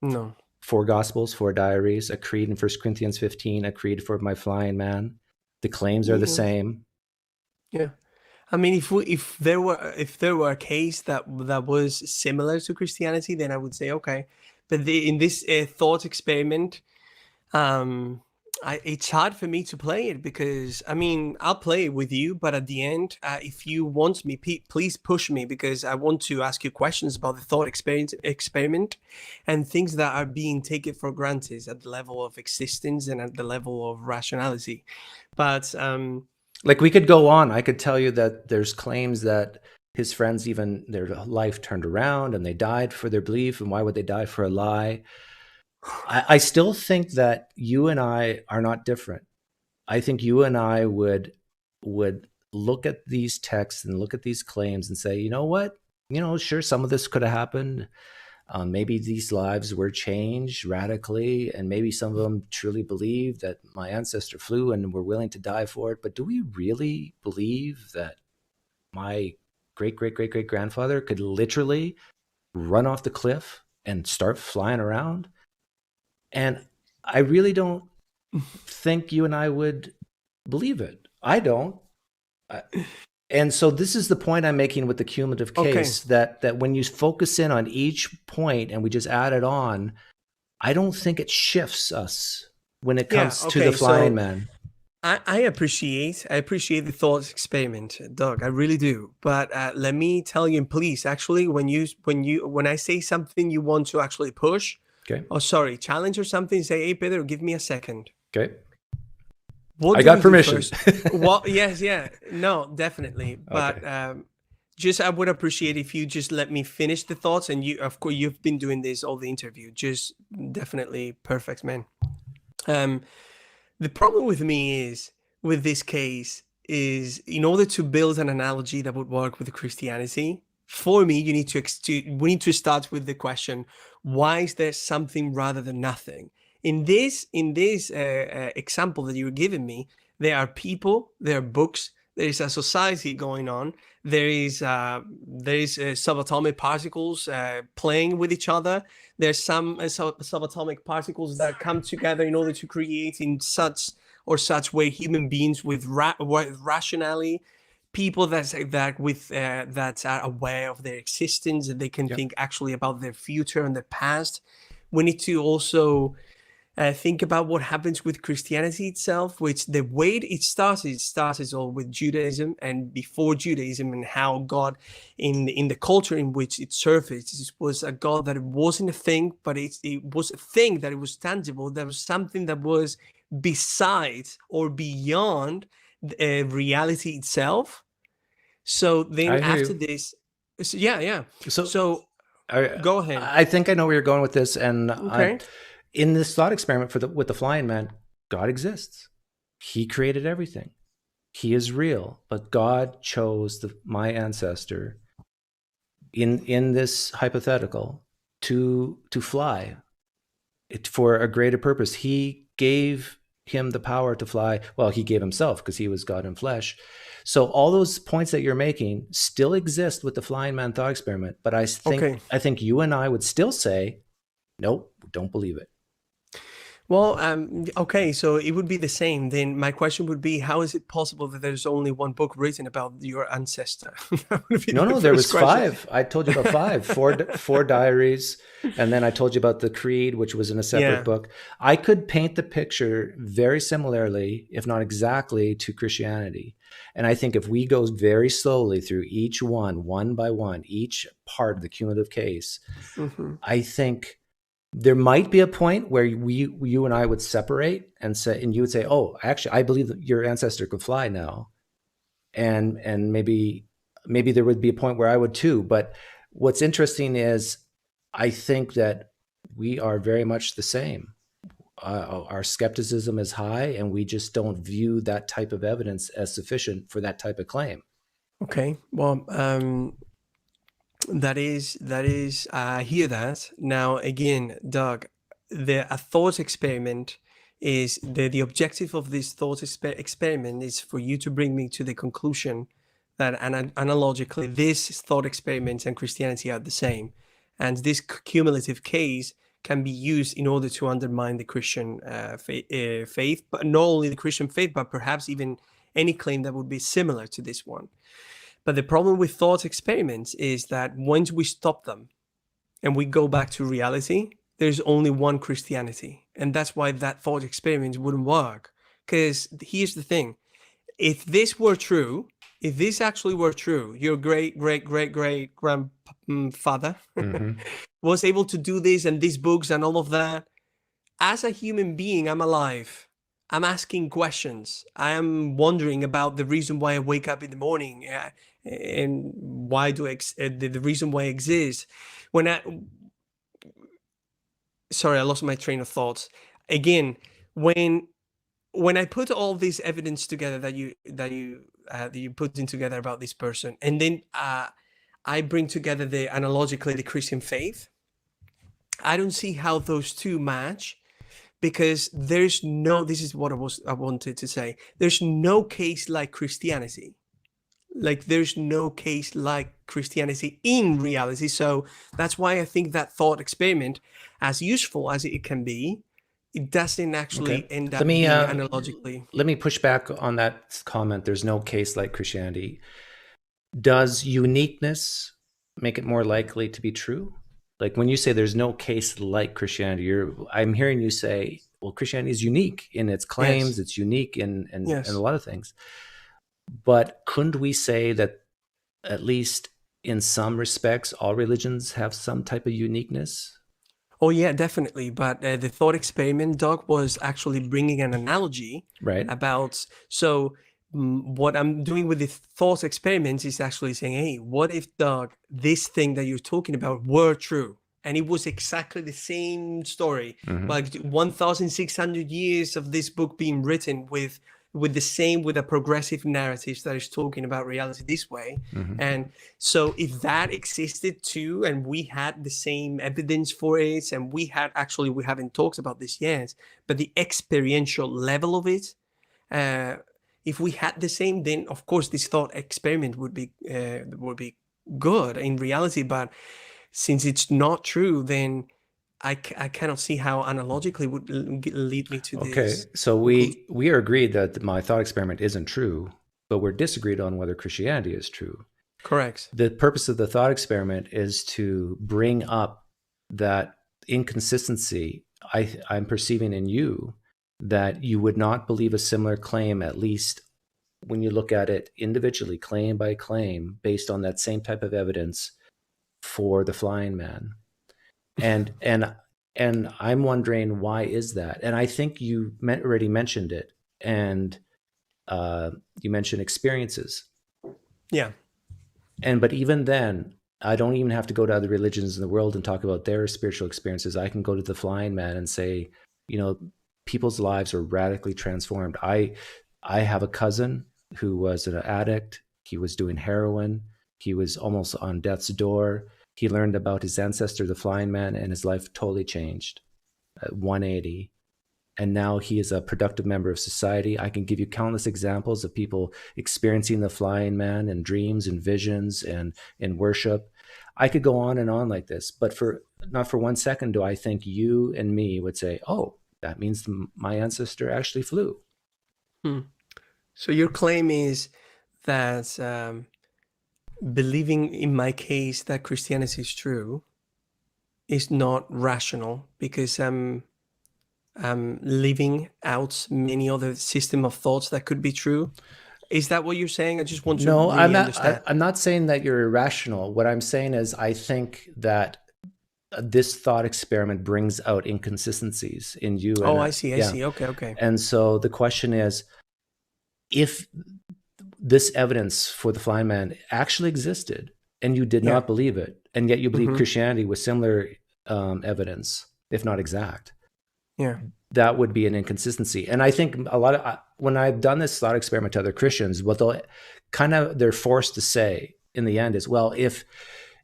No. 4 Gospels, 4 diaries, a creed in 1 Corinthians 15, a creed for my flying man. The claims are the same. Yeah. I mean, if there were a case that was similar to Christianity, then I would say okay. But in this thought experiment, um, it's hard for me to play it because I mean I'll play it with you, but at the end, if you want me, please push me because I want to ask you questions about the thought experiment and things that are being taken for granted at the level of existence and at the level of rationality. But Like we could go on. I could tell you that there's claims that his friends, even their life turned around and they died for their belief. And why would they die for a lie? I still think that you and I are not different. I think you and I would look at these texts and look at these claims and say, you know what? Sure, some of this could have happened. Maybe these lives were changed radically, and maybe some of them truly believe that my ancestor flew and were willing to die for it. But do we really believe that my great-great-great-great-grandfather could literally run off the cliff and start flying around? And I really don't think you and I would believe it. I don't. And so this is the point I'm making with the cumulative case, that when you focus in on each point and we just add it on, I don't think it shifts us when it comes to the flying man. I appreciate the thought experiment, Doug. I really do. But let me tell you, please, actually, when I say something you want to actually push, challenge or something, say, hey, Pedro, give me a second. Okay. I got permission. Well, yes, yeah. No, definitely. But I would appreciate if you just let me finish the thoughts. And of course, you've been doing this all the interview. Just definitely perfect, man. The problem with me is, with this case, is in order to build an analogy that would work with Christianity, for me, we need to start with the question, why is there something rather than nothing? In this example that you were giving me, there are people, there are books, there is a society going on, there is subatomic particles playing with each other. There's some subatomic particles that come together in order to create in such way human beings with rationality, people that are aware of their existence and they can think actually about their future and their past. We need to also think about what happens with Christianity itself, which the way it started all with Judaism, and before Judaism, and how God in the culture in which it surfaced, it was a God that it wasn't a thing, but it was a thing that it was tangible. There was something that was besides or beyond reality itself. So then after this, so go ahead. I think I know where you're going with this, and in this thought experiment with the flying man, God exists. He created everything. He is real, but God chose my ancestor in this hypothetical to fly for a greater purpose. He gave him the power to fly. Well, he gave himself because he was God in flesh. So all those points that you're making still exist with the flying man thought experiment, but I think you and I would still say, nope, don't believe it. Well, so it would be the same. Then my question would be, how is it possible that there's only one book written about your ancestor? No, there was question. 5. I told you about 5, 4 diaries. And then I told you about the Creed, which was in a separate book. I could paint the picture very similarly, if not exactly, to Christianity. And I think if we go very slowly through each one by one, each part of the cumulative case, I think there might be a point where you and I would separate and you would say, oh, actually, I believe that your ancestor could fly now. And maybe there would be a point where I would too. But what's interesting is I think that we are very much the same. Our skepticism is high, and we just don't view that type of evidence as sufficient for that type of claim. Okay. Well, That is, I hear that. Now, again, Doug, a thought experiment is the objective of this thought experiment is for you to bring me to the conclusion that analogically, this thought experiment and Christianity are the same. And this cumulative case can be used in order to undermine the Christian faith, but not only the Christian faith, but perhaps even any claim that would be similar to this one. But the problem with thought experiments is that once we stop them and we go back to reality, there's only one Christianity. And that's why that thought experiment wouldn't work. Because here's the thing. If this were true, if this actually were true, your great-great-great-great-grandfather was able to do this and these books and all of that, as a human being, I'm alive. I'm asking questions. I am wondering about the reason why I wake up in the morning and why do the reason why I exist. Sorry, I lost my train of thoughts. Again, when I put all this evidence together that you put in together about this person, and then I bring together analogically the Christian faith, I don't see how those two match, because this is what I wanted to say. There's no case like Christianity. Like, there's no case like Christianity in reality. So that's why I think that thought experiment, as useful as it can be, it doesn't actually end up being analogically. Let me push back on that comment. There's no case like Christianity. Does uniqueness make it more likely to be true? Like, when you say there's no case like Christianity, I'm hearing you say, well, Christianity is unique in its claims. Yes. It's unique in a lot of things. But couldn't we say that, at least in some respects, all religions have some type of uniqueness? Oh, yeah, definitely. But the thought experiment, Doc, was actually bringing an analogy about... So what I'm doing with the thought experiments is actually saying, hey, what if, Doc, this thing that you're talking about were true? And it was exactly the same story, like 1,600 years of this book being written with a progressive narrative that is talking about reality this way. And so if that existed too, and we had the same evidence for it, and we haven't talked about this yet, but the experiential level of it, if we had the same, then of course this thought experiment would be good in reality. But since it's not true, then I cannot see how analogically would lead me to this. Okay, so we are agreed that my thought experiment isn't true, but we're disagreed on whether Christianity is true. Correct. The purpose of the thought experiment is to bring up that inconsistency I'm perceiving in you, that you would not believe a similar claim, at least when you look at it individually, claim by claim, based on that same type of evidence for the flying man. And I'm wondering, why is that? And I think you already mentioned it, and you mentioned experiences. Yeah. But even then, I don't even have to go to other religions in the world and talk about their spiritual experiences. I can go to the flying man and say, people's lives are radically transformed. I have a cousin who was an addict. He was doing heroin. He was almost on death's door. He learned about his ancestor, the flying man, and his life totally changed at 180. And now he is a productive member of society. I can give you countless examples of people experiencing the flying man in dreams and visions and in worship. I could go on and on like this, but not for 1 second do I think you and me would say, oh, that means my ancestor actually flew. So your claim is that believing, in my case, that Christianity is true is not rational, because I'm leaving out many other system of thoughts that could be true. Is that what you're saying? I just want to understand. I'm not saying that you're irrational. What I'm saying is, I think that this thought experiment brings out inconsistencies in you. I see. Okay. And so the question is, if this evidence for the flying man actually existed and you did not believe it, and yet you believe Christianity with similar evidence, if not exact, that would be an inconsistency. And I think when I've done this thought experiment to other Christians, what they're forced to say in the end is, well, if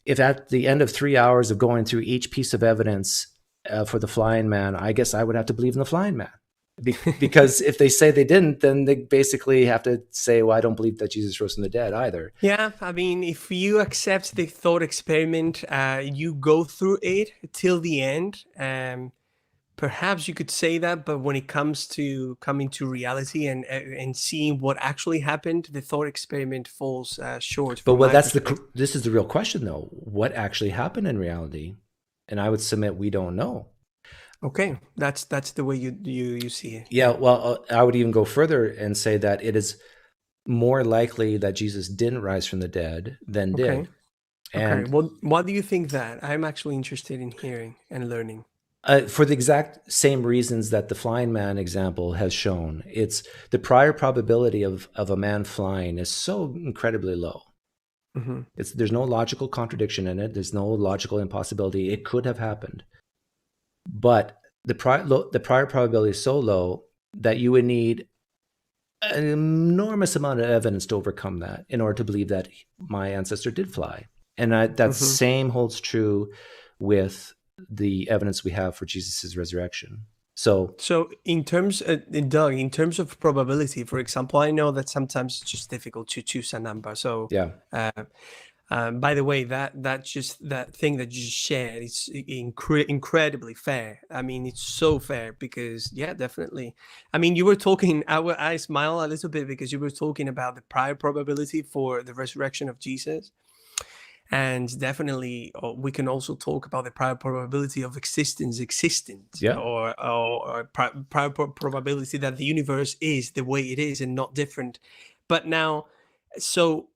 at the end of 3 hours of going through each piece of evidence for the flying man, I guess I would have to believe in the flying man. Because if they say they didn't, then they basically have to say, well, I don't believe that Jesus rose from the dead either. Yeah, I mean, if you accept the thought experiment, you go through it till the end. Perhaps you could say that, but when it comes to coming to reality and seeing what actually happened, the thought experiment falls short But from what my that's perspective. this is the real question though. What actually happened in reality? And I would submit we don't know. Okay, that's the way you see it. Yeah, well, I would even go further and say that it is more likely that Jesus didn't rise from the dead than Okay. did. Okay. And Well, why do you think that? I'm actually interested in hearing and learning. for the exact same reasons that the flying man example has shown, it's the prior probability of a man flying is so incredibly low. Hmm. There's no logical contradiction in it. There's no logical impossibility. It could have happened. But the prior probability is so low that you would need an enormous amount of evidence to overcome that in order to believe that my ancestor did fly. And that Hmm. same holds true with the evidence we have for Jesus' resurrection. So So in terms, Doug, in terms of probability, for example, I know that sometimes it's just difficult to choose a number. So, yeah, by the way, that thing that you just shared is incredibly fair. I mean, it's so fair because, yeah, definitely. I mean, you were talking. I smile a little bit because you were talking about the prior probability for the resurrection of Jesus. And definitely, we can also talk about the prior probability of existence existent, yeah. or prior probability that the universe is the way it is and not different. But now, so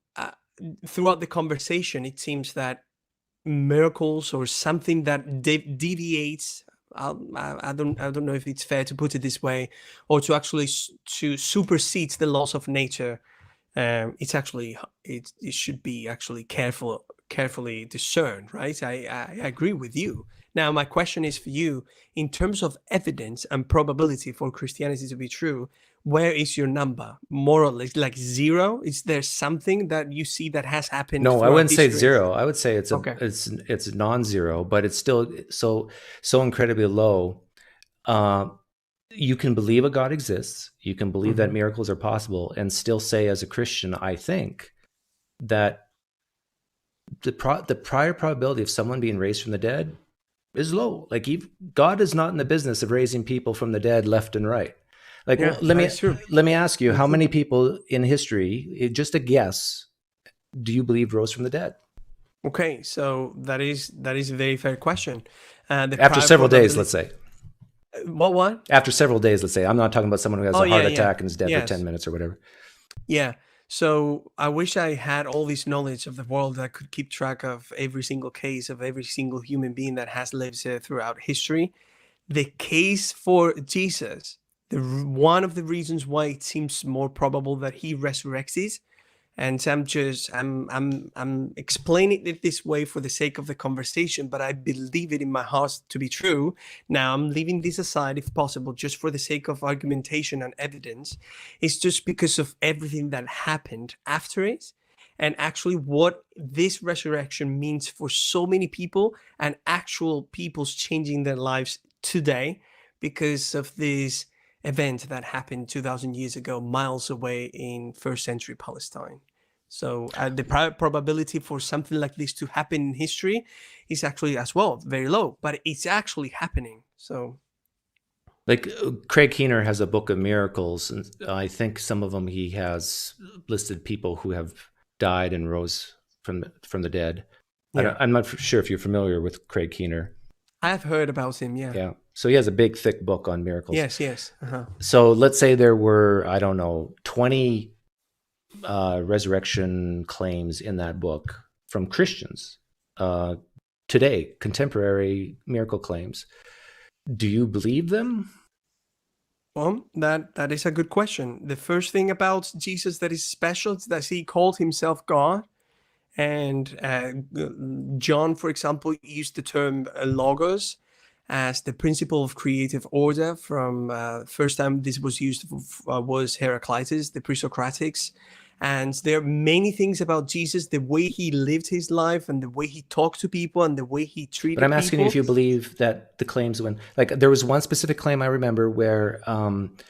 throughout the conversation, it seems that miracles or something that deviates. I don't know if it's fair to put it this way, or to actually to supersedes the laws of nature. It's actually it should be actually carefully discerned, right? I agree with you. Now my question is for you, in terms of evidence and probability for Christianity to be true, where is your number? More or less like zero? Is there something that you see that has happened No, I throughout wouldn't say history? zero. I would say Okay. it's non-zero, but it's still so incredibly low. Uh, you can believe a God exists. You can believe that Hmm. miracles are possible, and still say, as a Christian, I think that the prior probability of someone being raised from the dead is low. Like God is not in the business of raising people from the dead left and right. Like, Yeah, let that me is true. let me ask you, how Hmm. many people in history, just a guess, do you believe rose from the dead? Okay, so that is a very fair question. The After prior several days, let's probability. say. What? After several days, let's say. I'm not talking about someone who has Oh a yeah, heart yeah, attack and is dead for 10 yes. minutes or whatever. Yeah. So I wish I had all this knowledge of the world that could keep track of every single case of every single human being that has lived throughout history. The case for Jesus, one of the reasons why it seems more probable that he resurrects, and I'm explaining it this way for the sake of the conversation, but I believe it in my heart to be true. Now I'm leaving this aside if possible, just for the sake of argumentation and evidence. It's just because of everything that happened after it, and actually what this resurrection means for so many people, and actual people's changing their lives today because of this event that happened 2000 years ago, miles away in first century Palestine. So the probability for something like this to happen in history is actually as well very low, but it's actually happening. So Like Craig Keener has a book of miracles, and I think some of them he has listed people who have died and rose from the dead. yeah, I'm not sure if you're familiar with Craig Keener. I have heard about him. Yeah. Yeah, so he has a big, thick book on miracles. Yes. Yes. Uh-huh. So let's say there were, I don't know, 20 resurrection claims in that book from Christians today, contemporary miracle claims. Do you believe them? Well, that is a good question. The first thing about Jesus that is special is that he called himself God. And John, for example, used the term logos as the principle of creative order. From first time this was used was Heraclitus, the pre-Socratics. And there are many things about Jesus, the way he lived his life and the way he talked to people and the way he But I'm treated asking you if people. you believe that the claims when, like, there was one specific claim I remember where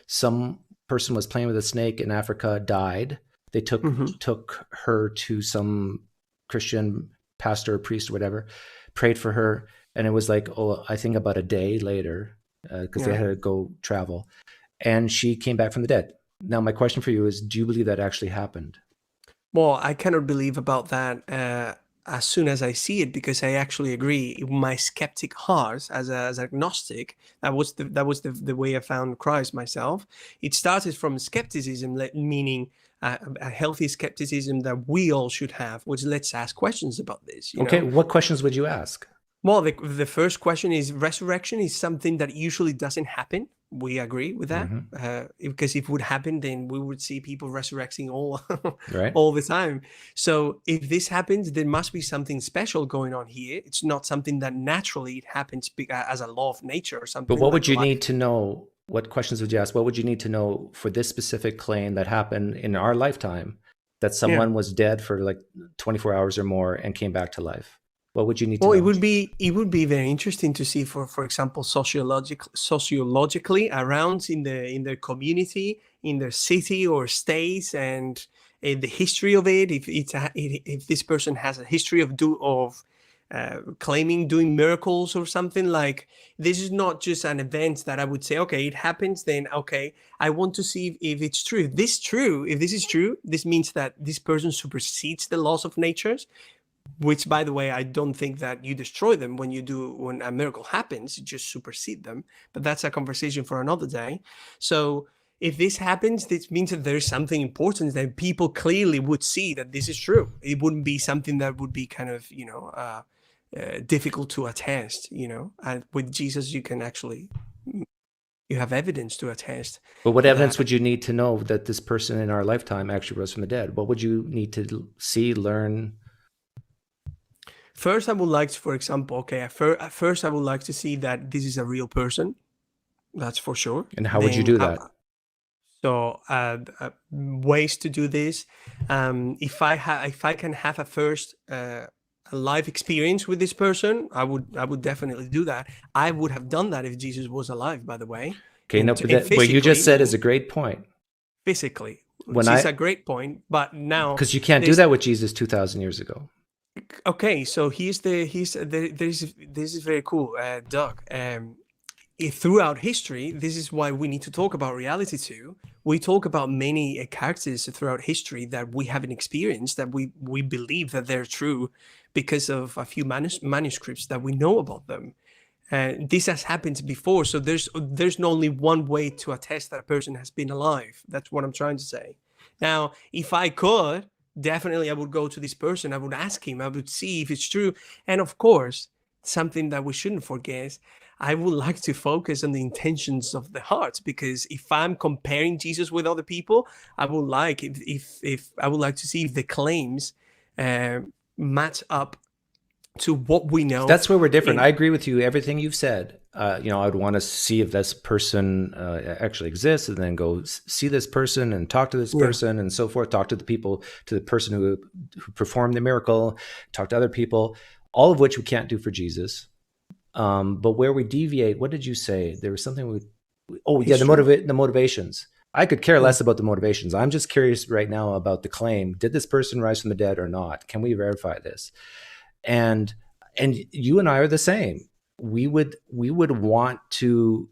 some person was playing with a snake in Africa, died. They took her to some Christian pastor, priest, or whatever, prayed for her, and it was like, oh, I think about a day later, because they had to go travel, and she came back from the dead. Now, my question for you is, do you believe that actually happened? Well, I cannot believe about that as soon as I see it, because I actually agree. In my skeptic heart, as agnostic, that was the way I found Christ myself. It started from skepticism, meaning a healthy skepticism that we all should have, which let's ask questions about this. You know? What questions would you ask? Well, the first question is, resurrection is something that usually doesn't happen. We agree with that, because if it would happen, then we would see people resurrecting all Right. all the time. So if this happens, there must be something special going on here. It's not something that naturally it happens as a law of nature or something. But what would you need to know? What questions would you ask? What would you need to know for this specific claim that happened in our lifetime, that someone was dead for like 24 hours or more and came back to life? What would you need to know? Well, it would be very interesting to see, for example, sociologically around in the community, in their city or states, and the history of it. If this person has a history of claiming doing miracles or something, like, this is not just an event that I would say, okay, it happens, then okay, I want to see if it's true. If this is true, this means that this person supersedes the laws of nature. Which, by the way, I don't think that you destroy them when a miracle happens. You just supersede them. But that's a conversation for another day. So if this happens, this means that there's something important that people clearly would see that this is true. It wouldn't be something that would be kind of, difficult to attest, And with Jesus, you have evidence to attest. But what evidence would you need to know that this person in our lifetime actually rose from the dead? What would you need to see, learn? First, I would like to, for example, first I would like to see that this is a real person. That's for sure. And how would you do that? Ways to do this. If I can have a life experience with this person, I would definitely do that. I would have done that if Jesus was alive, by the way. Okay, what you just said is a great point. Physically, which is a great point. But now, because you can't do that with Jesus 2,000 years ago. Okay, so this is very cool, Doug. Throughout history, this is why we need to talk about reality too. We talk about many characters throughout history that we haven't experienced, that we believe that they're true because of a few manuscripts that we know about them. This has happened before, so there's not only one way to attest that a person has been alive. That's what I'm trying to say. Now, if I could, definitely I would go to this person, I would ask him, I would see if it's true. And of course, something that we shouldn't forget, I would like to focus on the intentions of the heart, because if I'm comparing Jesus with other people, I would like I would like to see if the claims match up to what we know. That's where we're different. I agree with you, everything you've said. I would want to see if this person actually exists, and then go see this person and talk to this person and so forth, talk to the person who performed the miracle, talk to other people, all of which we can't do for Jesus. But where we deviate, what did you say? There was something the motivations. I could care less about the motivations. I'm just curious right now about the claim. Did this person rise from the dead or not? Can we verify this? And you and I are the same. We would want to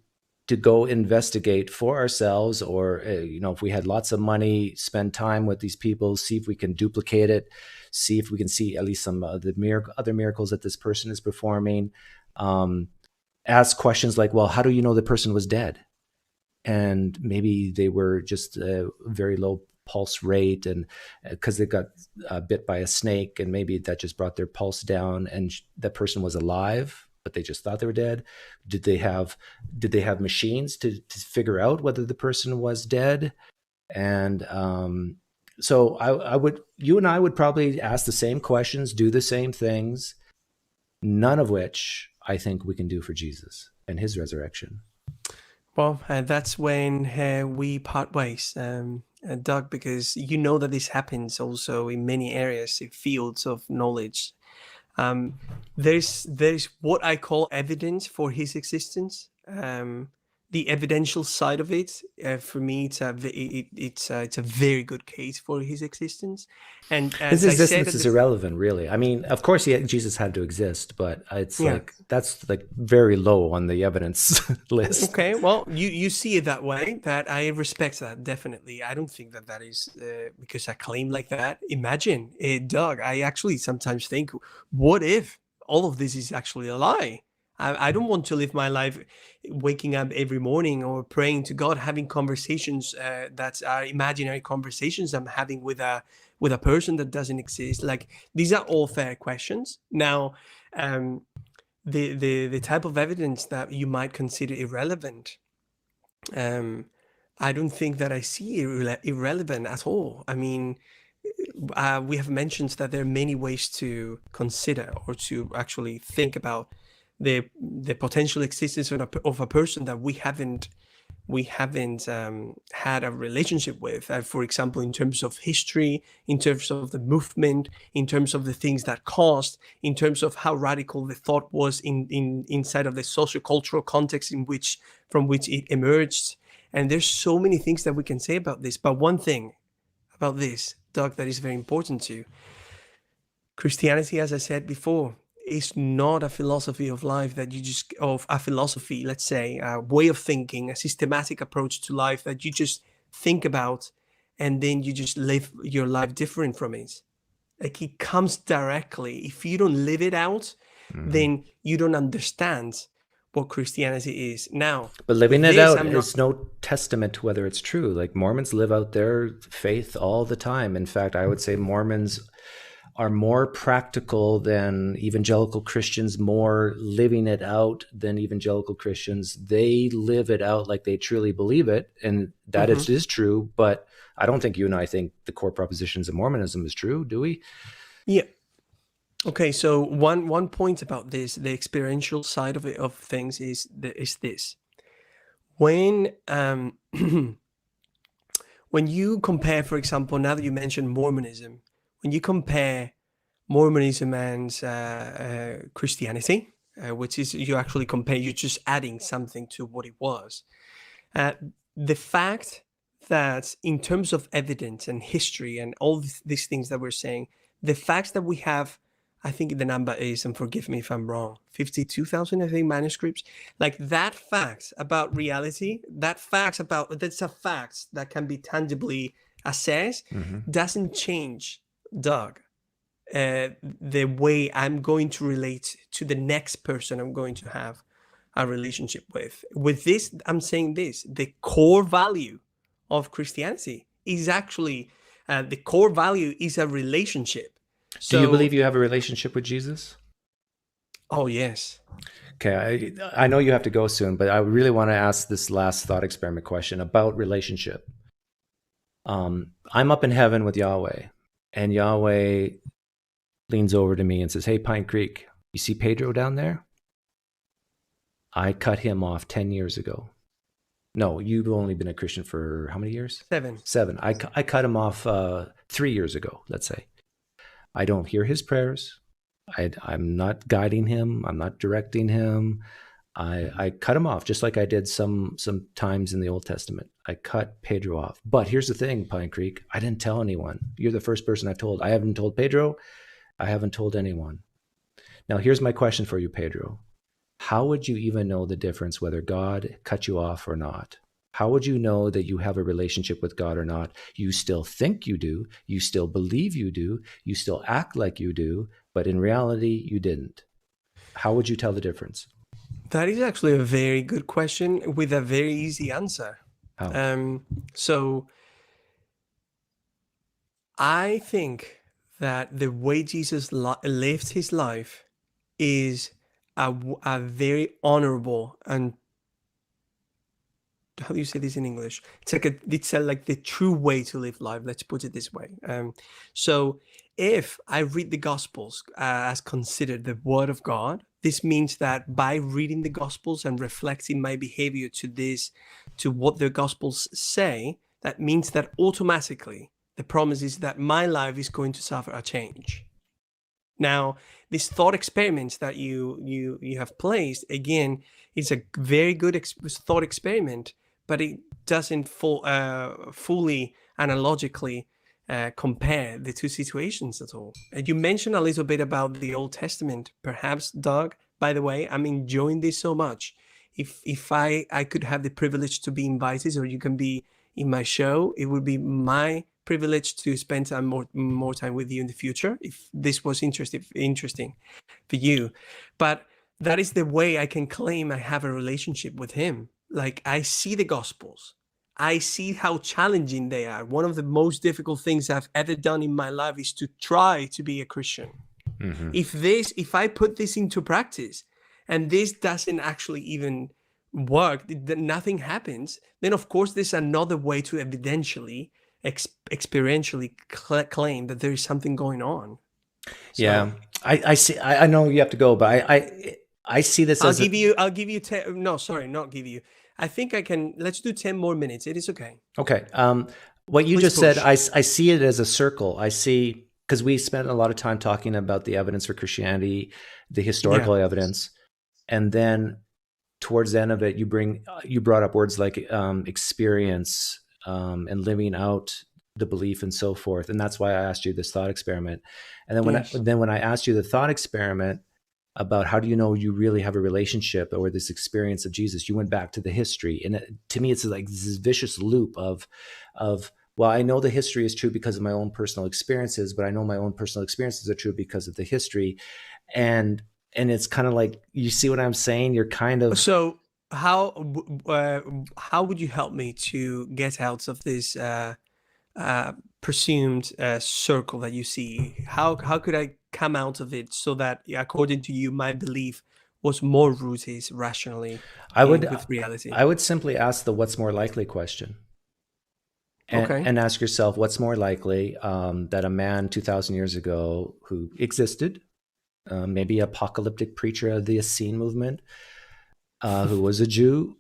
go investigate for ourselves, or if we had lots of money, spend time with these people, see if we can duplicate it, see if we can see at least some of the other miracles that this person is performing. Ask questions like, well, how do you know the person was dead? And maybe they were just a very low pulse rate, and because they got bit by a snake, and maybe that just brought their pulse down, and that person was alive, but they just thought they were dead. Did they have machines to figure out whether the person was dead? And so you and I would probably ask the same questions, do the same things, none of which I think we can do for Jesus and his resurrection. Well, that's when we part ways, Doug, because you know that this happens also in many areas, in fields of knowledge. There's what I call evidence for his existence. the evidential side of it, for me, it's a very good case for his existence. And His as I said, existence is irrelevant, really. I mean, of course, Jesus had to exist, but it's yeah. like that's like very low on the evidence list. Okay, well, you see it that way. That I respect that, definitely. I don't think that is because I claim like that. Imagine, Doug. I actually sometimes think, what if all of this is actually a lie? I don't want to live my life waking up every morning or praying to God, having conversations that are imaginary conversations I'm having with a person that doesn't exist. Like, these are all fair questions. Now, the type of evidence that you might consider irrelevant, I don't think that I see irrelevant at all. I mean, we have mentioned that there are many ways to consider or to actually think about the potential existence of a person that we haven't had a relationship with, for example, in terms of history, in terms of the movement, in terms of the things that caused, in terms of how radical the thought was inside of the sociocultural context from which it emerged. And there's so many things that we can say about this. But one thing about this, Doug, that is very important to you. Christianity, as I said before, is not a philosophy of life that you just, of a philosophy, let's say, a way of thinking, a systematic approach to life that you just think about and then you just live your life different from it. Like, it comes directly. If you don't live it out, then you don't understand what Christianity is. Now, but living it out is no testament to whether it's true. Like, Mormons live out their faith all the time. In fact, I would say Mormons are more practical than evangelical Christians, more living it out than evangelical Christians. They live it out like they truly believe it, and that it is true. But I don't think you and I think the core propositions of Mormonism is true, do we? Yeah. Okay, so one point about this, the experiential side of things is this. When when you compare, for example, now that you mentioned Mormonism, when you compare Mormonism and Christianity, which is you actually compare, you're just adding something to what it was. The fact that in terms of evidence and history and all these things that we're saying, the facts that we have, I think the number is, and forgive me if I'm wrong, 52,000, I think, manuscripts. Like, that fact about reality, that's a fact that can be tangibly assessed, doesn't change, Doug, the way I'm going to relate to the next person I'm going to have a relationship with. With this, I'm saying this, the core value of Christianity is actually, the core value is a relationship. So, do you believe you have a relationship with Jesus? Oh, yes. Okay, I know you have to go soon, but I really want to ask this last thought experiment question about relationship. I'm up in heaven with Yahweh, and Yahweh leans over to me and says, "Hey, Pinecreek, you see Pedro down there? I cut him off 10 years ago. No, you've only been a Christian for how many years? 7. I cut him off 3 years ago, let's say. I don't hear his prayers. I'm not guiding him. I'm not directing him. I cut him off just like I did some times in the Old Testament. I cut Pedro off. But here's the thing, Pinecreek, I didn't tell anyone. You're the first person I've told. I haven't told Pedro. I haven't told anyone. Now, here's my question for you, Pedro. How would you even know the difference whether God cut you off or not? How would you know that you have a relationship with God or not? You still think you do. You still believe you do. You still act like you do. But in reality, you didn't. How would you tell the difference? That is actually a very good question with a very easy answer. How? So I think that the way Jesus lived his life is a very honorable and, how do you say this in English? It's like the true way to live life. Let's put it this way. So if I read the Gospels as considered the Word of God, this means that by reading the Gospels and reflecting my behavior to what the Gospels say, that means that automatically the promise is that my life is going to suffer a change. Now, these thought experiments that you have placed, again, It's a very good thought experiment, but it doesn't fully analogically compare the two situations at all. And you mentioned a little bit about the Old Testament. Perhaps, Doug, by the way, I'm enjoying this so much. If I could have the privilege to be invited, or you can be in my show, it would be my privilege to spend time more time with you in the future, if this was interesting for you. But that is the way I can claim I have a relationship with him. Like, I see the Gospels. I see how challenging they are. One of the most difficult things I've ever done in my life is to try to be a Christian. Mm-hmm. If I put this into practice and this doesn't actually even work, nothing happens, then of course there's another way to evidentially, experientially claim that there is something going on. So, Yeah, I see. I know you have to go, but I see this I'll give you 10. No, sorry, not give you. I think I can. Let's do 10 more minutes. It is okay. Okay. What you Please just said, push. I see it as a circle. I see, because we spent a lot of time talking about the evidence for Christianity, the historical evidence, and then towards the end of it, you brought up words like experience and living out the belief and so forth, and that's why I asked you this thought experiment. And then when I asked you the thought experiment about how do you know you really have a relationship or this experience of Jesus, you went back to the history, and to me, it's like this vicious loop of well, I know the history is true because of my own personal experiences, but I know my own personal experiences are true because of the history, and it's kind of like, you see what I'm saying? You're kind of... So how would you help me to get out of this presumed circle that you see? How could I come out of it so that, according to you, my belief was more rooted rationally with reality? I would simply ask the what's more likely question. And ask yourself, what's more likely that a man 2,000 years ago who existed, maybe apocalyptic preacher of the Essene movement, who was a Jew,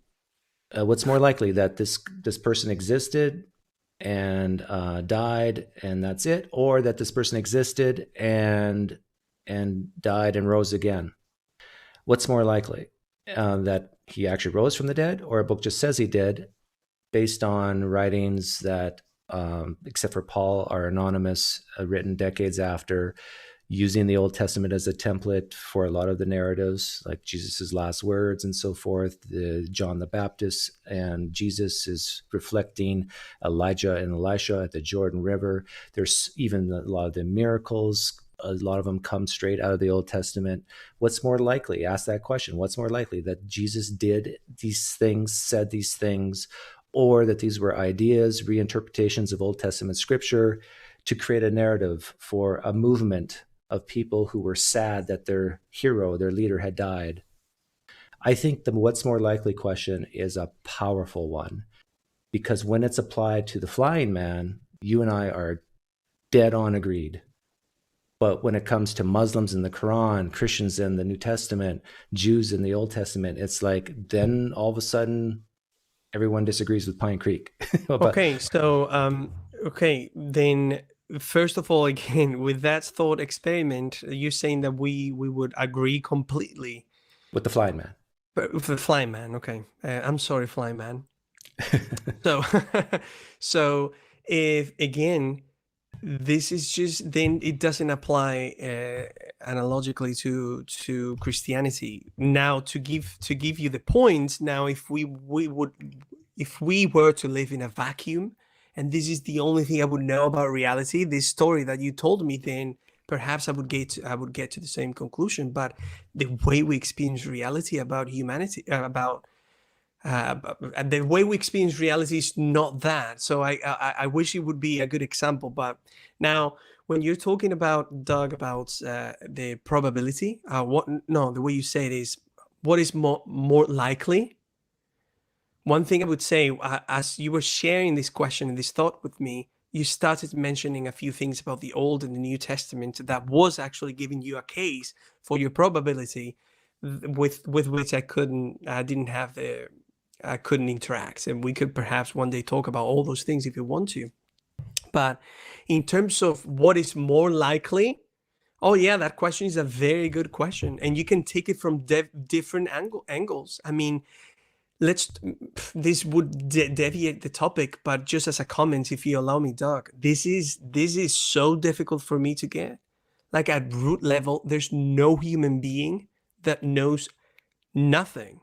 what's more likely that this person existed and died and that's it, or that this person existed and died and rose again? What's more likely, that he actually rose from the dead, or a book just says he did, based on writings that, except for Paul, are anonymous, written decades after, using the Old Testament as a template for a lot of the narratives, like Jesus's last words and so forth. John the Baptist and Jesus is reflecting Elijah and Elisha at the Jordan River. There's even a lot of the miracles. A lot of them come straight out of the Old Testament. What's more likely? Ask that question. What's more likely, that Jesus did these things, said these things, or that these were ideas, reinterpretations of Old Testament scripture to create a narrative for a movement of people who were sad that their hero, their leader, had died? I think the what's more likely question is a powerful one, because when it's applied to the flying man, you and I are dead on agreed. But when it comes to Muslims in the Quran, Christians in the New Testament, Jews in the Old Testament, it's like, then all of a sudden everyone disagrees with Pinecreek. Then first of all, again, with that thought experiment, you're saying that we would agree completely with the flying man. But with the flying man, okay. I'm sorry, flying man. So if, again, this is just, then it doesn't apply analogically to Christianity. Now, to give you the points, now if we were to live in a vacuum, and this is the only thing I would know about reality, this story that you told me, then perhaps I would get to the same conclusion. But the way we experience reality about humanity, the way we experience reality is not that. So I wish it would be a good example. But now, when you're talking about, Doug, about the probability, the way you say it is, what is more likely? One thing I would say, as you were sharing this question and this thought with me, you started mentioning a few things about the Old and the New Testament that was actually giving you a case for your probability, with which I couldn't interact. And we could perhaps one day talk about all those things if you want to. But in terms of what is more likely, Oh yeah, that question is a very good question, and you can take it from different angles. I mean, this would deviate the topic, but just as a comment, if you allow me, Doug, this is so difficult for me to get. Like at root level, there's no human being that knows nothing.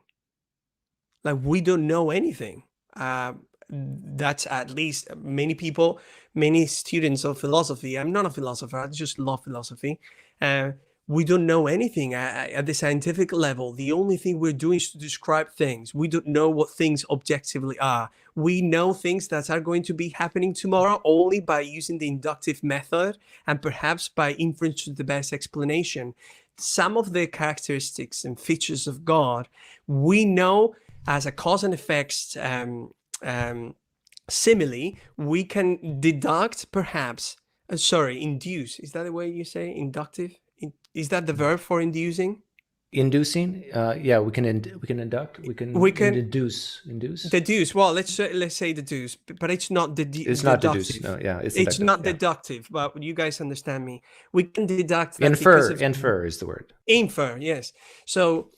Like we don't know anything. That's at least many people, many students of philosophy. I'm not a philosopher. I just love philosophy. We don't know anything at the scientific level. The only thing we're doing is to describe things. We don't know what things objectively are. We know things that are going to be happening tomorrow only by using the inductive method and perhaps by inference to the best explanation. Some of the characteristics and features of God, we know as a cause and effects simile, we can deduct perhaps, induce. Is that the way you say inductive? Is that the verb for inducing? Inducing, yeah, we can induct, we can deduce. Deduce. Well, let's say deduce, but it's not It's not deduce. No, yeah, it's not deductive. But you guys understand me. We can deduct. That infer is the word. Infer, yes. So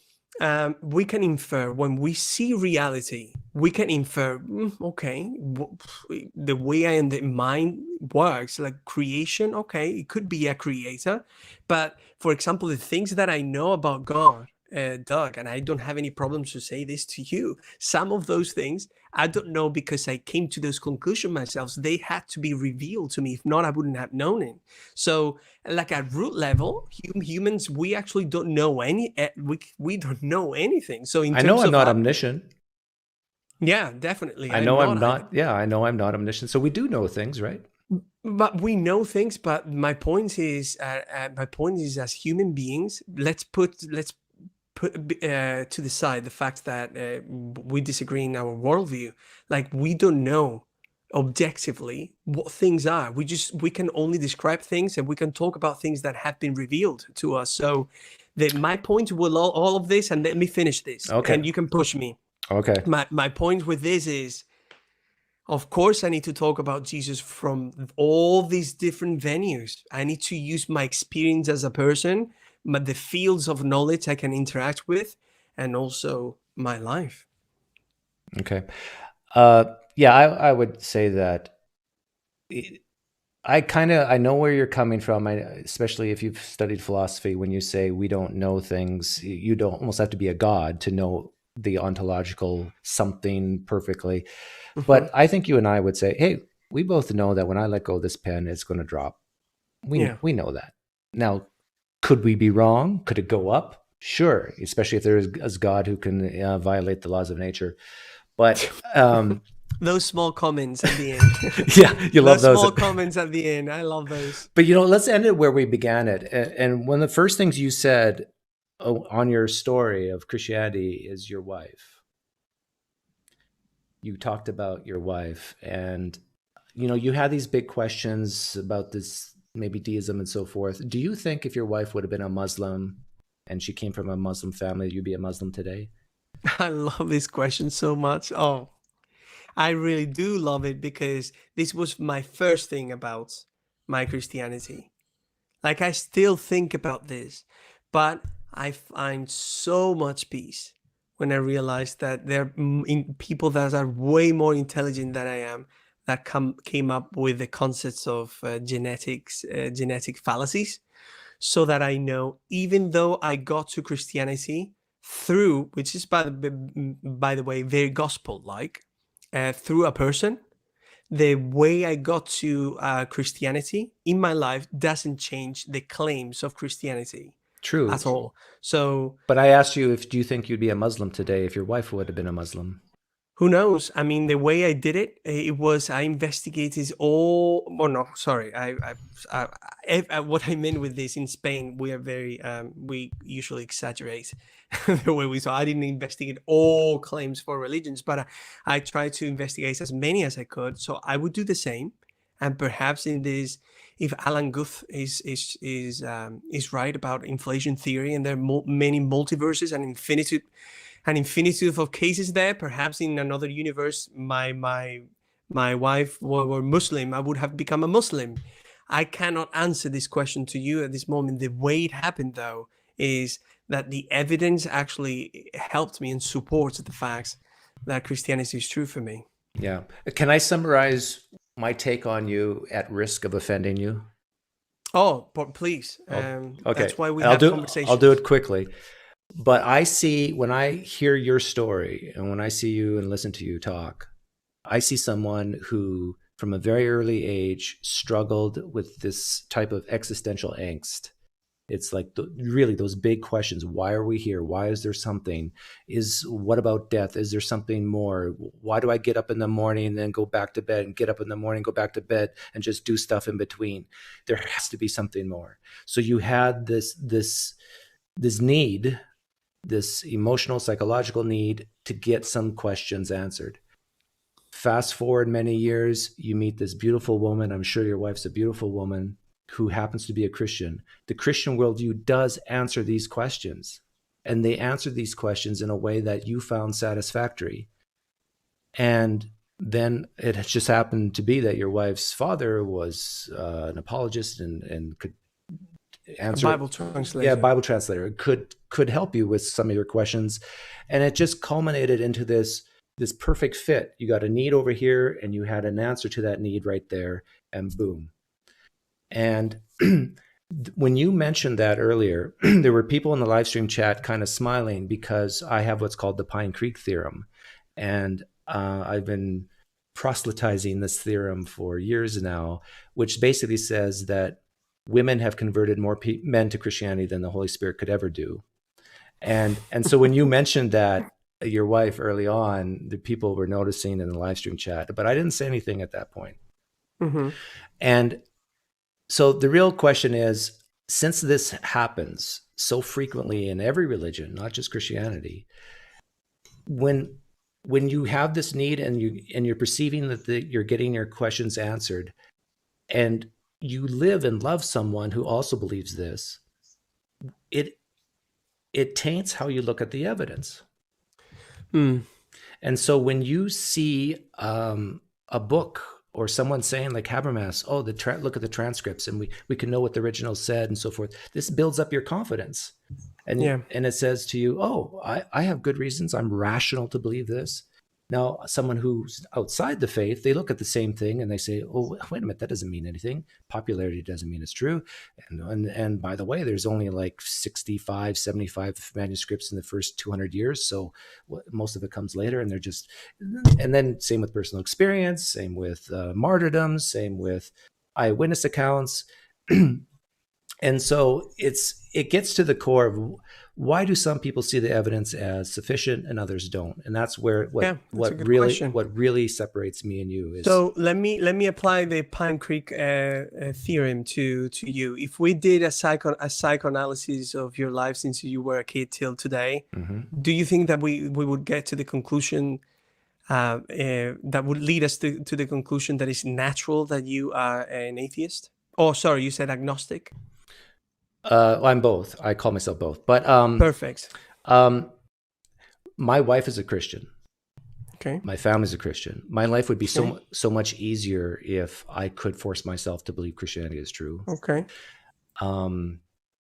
we can infer when we see reality. We can infer. Okay, the way the mind works, like creation. Okay, it could be a creator, but for example, the things that I know about God, Doug, and I don't have any problems to say this to you. Some of those things I don't know because I came to those conclusions myself. So they had to be revealed to me. If not, I wouldn't have known it. So, like at root level, humans, we actually don't know we don't know anything. So, I know I'm not omniscient. Yeah, definitely. I know I'm not omniscient. So we do know things, right? But we know things. But my point is, as human beings, let's put to the side the fact that we disagree in our worldview. Like we don't know objectively what things are. We can only describe things, and we can talk about things that have been revealed to us. So my point with all of this, and let me finish this, okay, and you can push me. Okay. My point with this is, of course, I need to talk about Jesus from all these different venues. I need to use my experience as a person, but the fields of knowledge I can interact with, and also my life. Okay. Yeah, I would say that I know where you're coming from, especially if you've studied philosophy. When you say we don't know things, you don't almost have to be a god to know the ontological something perfectly. Mm-hmm. But I think you and I would say, hey, we both know that when I let go of this pen, it's going to drop. We know that. Now, could we be wrong? Could it go up? Sure, especially if there is a God who can violate the laws of nature. But those small comments at the end. Yeah, you love those small comments at the end. I love those. But let's end it where we began it. And one of the first things you said on your story of Christianity is your wife. You talked about your wife, and you had these big questions about this, maybe deism and so forth. Do you think if your wife would have been a Muslim and she came from a Muslim family, you'd be a Muslim today? I love this question so much. Oh, I really do love it, because this was my first thing about my Christianity. Like I still think about this, but I find so much peace when I realize that there are people that are way more intelligent than I am that came up with the concepts of genetic fallacies, so that I know, even though I got to Christianity through, which is by the way very gospel-like, through a person, the way I got to Christianity in my life doesn't change the claims of Christianity. True. At all. So, but I asked you, do you think you'd be a Muslim today if your wife would have been a Muslim? Who knows? I mean, the way I did it was I investigated all. Oh no, sorry. What I meant with this, in Spain, we are very we usually exaggerate the way we saw. I didn't investigate all claims for religions, but I tried to investigate as many as I could. So I would do the same, and perhaps in this, if Alan Guth is right about inflation theory, and there are many multiverses and infinitude of cases there, perhaps in another universe, my wife were Muslim, I would have become a Muslim. I cannot answer this question to you at this moment. The way it happened, though, is that the evidence actually helped me and supports the facts that Christianity is true for me. Yeah. Can I summarize my take on you at risk of offending you? Oh, but please. Okay. That's why we I'll have do conversations. I'll do it quickly. But I see, when I hear your story and when I see you and listen to you talk, I see someone who from a very early age struggled with this type of existential angst. It's like really those big questions. Why are we here? Why is there something? What about death? Is there something more? Why do I get up in the morning and then go back to bed and get up in the morning, go back to bed and just do stuff in between? There has to be something more. So you had this need, this emotional, psychological need to get some questions answered. Fast forward many years, you meet this beautiful woman. I'm sure your wife's a beautiful woman who happens to be a Christian. The Christian worldview does answer these questions, and they answer these questions in a way that you found satisfactory. And then it just happened to be that your wife's father was an apologist and could answer. A Bible translator. Yeah, Bible translator could help you with some of your questions. And it just culminated into this perfect fit. You got a need over here and you had an answer to that need right there, and boom. And when you mentioned that earlier, there were people in the live stream chat kind of smiling because I have what's called the Pinecreek theorem. And I've been proselytizing this theorem for years now, which basically says that women have converted more men to Christianity than the Holy Spirit could ever do. And so when you mentioned that, your wife early on, the people were noticing in the live stream chat, but I didn't say anything at that point. Mm-hmm. And so the real question is, since this happens so frequently in every religion, not just Christianity, when you have this need and you're perceiving that you're getting your questions answered, and you live and love someone who also believes this, it taints how you look at the evidence. And so when you see a book or someone saying like Habermas, oh, look at the transcripts and we can know what the original said and so forth, this builds up your confidence. And and it says to you, oh, I have good reasons. I'm rational to believe this. Now, someone who's outside the faith, they look at the same thing and they say, oh, wait a minute, that doesn't mean anything. Popularity doesn't mean it's true. And by the way, there's only like 65, 75 manuscripts in the first 200 years. So most of it comes later, and and then same with personal experience, same with martyrdoms, same with eyewitness accounts. And so it gets to the core of why do some people see the evidence as sufficient and others don't? And that's where what really separates me and you is. So let me apply the Pinecreek theorem to you. If we did a psychoanalysis of your life since you were a kid till today, do you think that we would get to the conclusion that would lead us to the conclusion that it's natural that you are an atheist? Oh, sorry, you said agnostic. I'm both. I call myself both. But perfect. My wife is a Christian. Okay. My family's a Christian. My life would be so much easier if I could force myself to believe Christianity is true. Okay.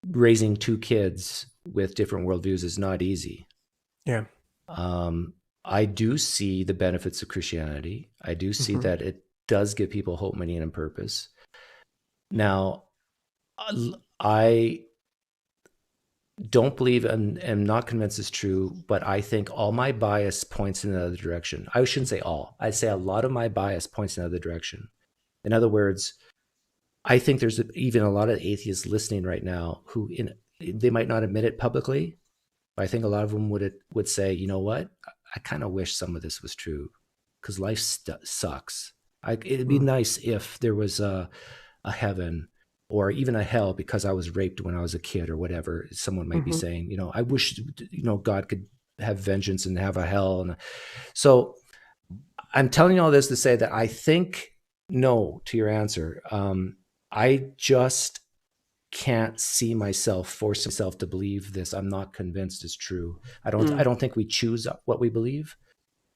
Raising two kids with different worldviews is not easy. Yeah. I do see the benefits of Christianity. I do see that it does give people hope, meaning, and purpose. Now, I don't believe and am not convinced it's true, but I think all my bias points in another direction. I shouldn't say all. I'd say a lot of my bias points in another direction. In other words, I think there's even a lot of atheists listening right now who they might not admit it publicly, but I think a lot of them would say, you know what? I kind of wish some of this was true because life sucks. It'd be nice if there was a heaven or even a hell because I was raped when I was a kid or whatever. Someone might be saying, I wish, God could have vengeance and have a hell. And so I'm telling you all this to say that I think no to your answer. I just can't see myself force myself to believe this. I'm not convinced it's true. I don't think we choose what we believe.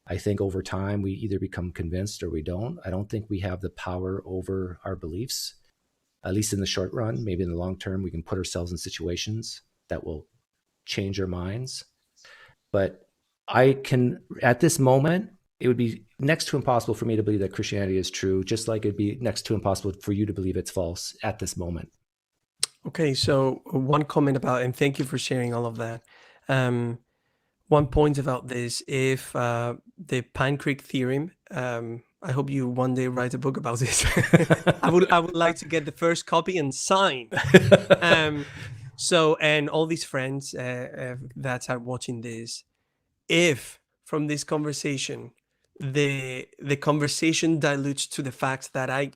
I think over time we either become convinced or we don't. I don't think we have the power over our beliefs. at least in the short run. Maybe in the long term, we can put ourselves in situations that will change our minds. But I can, at this moment, it would be next to impossible for me to believe that Christianity is true, just like it'd be next to impossible for you to believe it's false at this moment. Okay, so one comment about, and thank you for sharing all of that. One point about this, if the Pinecreek Theorem, I hope you one day write a book about this. I would like to get the first copy and sign. So, and all these friends that are watching this, if from this conversation, the conversation dilutes to the fact that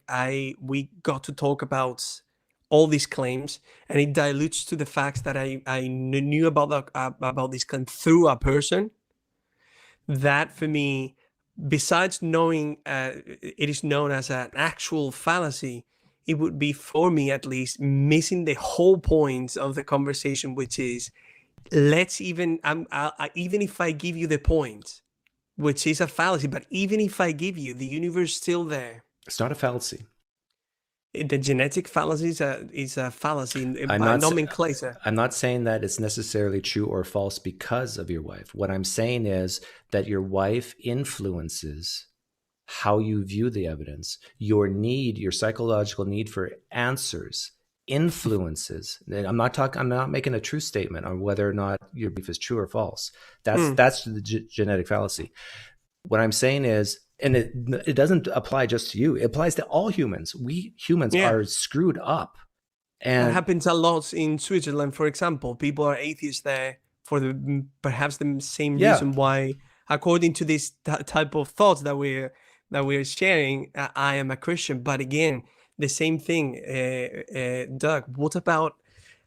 we got to talk about all these claims, and it dilutes to the fact that I knew about this claim through a person, that for me, besides knowing it is known as an actual fallacy, it would be, for me at least, missing the whole point of the conversation, which is, let's even if I give you the point, which is a fallacy, but even if I give you, the universe still there. It's not a fallacy. The genetic fallacy is a fallacy by nomenclature. I'm not saying that it's necessarily true or false because of your wife. What I'm saying is that your wife influences how you view the evidence. Your psychological need for answers influences. I'm not making a true statement on whether or not your belief is true or false. That's the genetic fallacy. What I'm saying is, and it doesn't apply just to you, it applies to all humans. We humans are screwed up. And it happens a lot in Switzerland, for example. People are atheists there for perhaps the same reason why, according to this type of thoughts that we're sharing, I am a Christian. But again, the same thing, Doug. What about?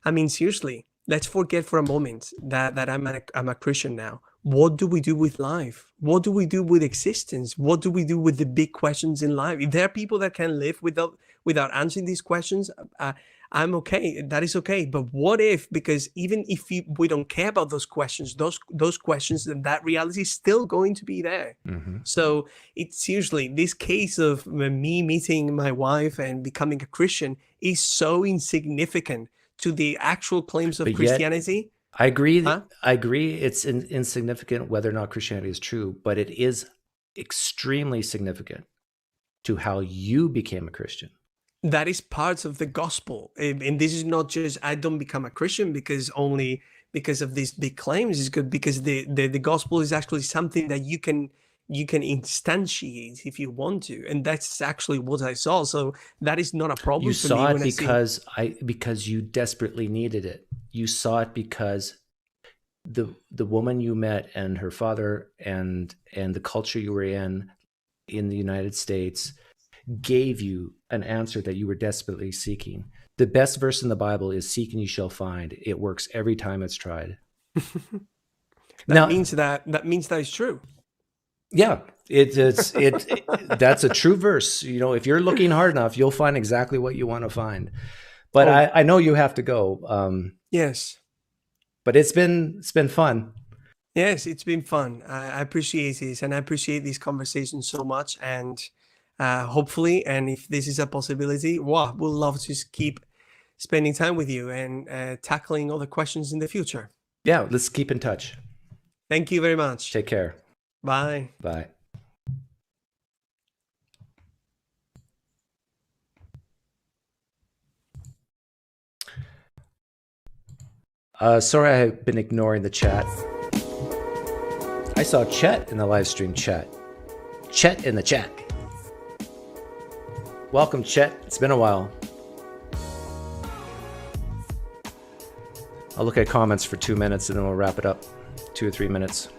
I mean, seriously, let's forget for a moment that I'm a Christian now. What do we do with life? What do we do with existence? What do we do with the big questions in life? If there are people that can live without answering these questions, I'm okay. That is okay. But what if, because even if we don't care about those questions, those questions, then that reality is still going to be there. Mm-hmm. So it's seriously, this case of me meeting my wife and becoming a Christian is so insignificant to the actual claims of Christianity. I agree. Huh? I agree. It's insignificant whether or not Christianity is true, but it is extremely significant to how you became a Christian. That is part of the gospel, and this is not just I don't become a Christian because of these big claims. It's good because the gospel is actually something that you can instantiate if you want to, and that's actually what I saw. So that is not a problem. You saw it because you desperately needed it. You saw it because the woman you met and her father and the culture you were in the United States gave you an answer that you were desperately seeking. The best verse in the Bible is "Seek and you shall find." It works every time it's tried. That means that it's true. Yeah, that's a true verse. You know, if you're looking hard enough, you'll find exactly what you want to find. But I know you have to go. Yes. But it's been fun. Yes, it's been fun. I appreciate this, and I appreciate these conversations so much. And hopefully, and if this is a possibility, we'll love to keep spending time with you and tackling all the questions in the future. Yeah, let's keep in touch. Thank you very much. Take care. Bye. Bye. Sorry, I've been ignoring the chat. I saw Chet in the live stream chat. Chet in the chat. Welcome, Chet. It's been a while. I'll look at comments for 2 minutes and then we'll wrap it up. 2 or 3 minutes.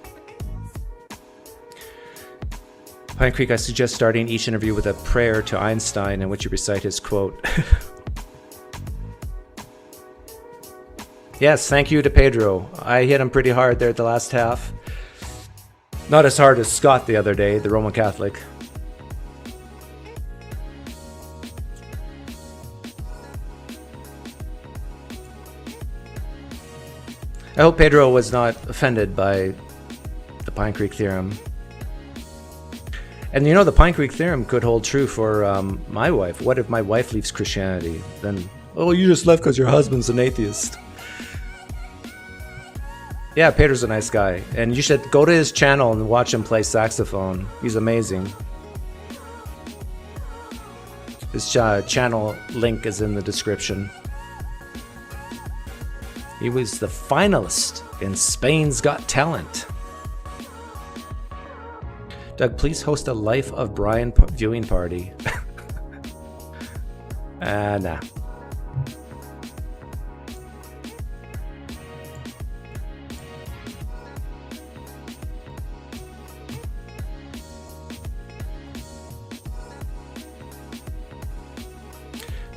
Pinecreek, I suggest starting each interview with a prayer to Einstein in which you recite his quote. Yes, thank you to Pedro. I hit him pretty hard there at the last half. Not as hard as Scott the other day, the Roman Catholic. I hope Pedro was not offended by the Pinecreek Theorem. And you know, the Pinecreek theorem could hold true for my wife. What if my wife leaves Christianity? Then, oh, you just left because your husband's an atheist. Yeah, Pedro's a nice guy. And you should go to his channel and watch him play saxophone. He's amazing. His channel link is in the description. He was the finalist in Spain's Got Talent. Doug, please host a Life of Brian viewing party. Nah.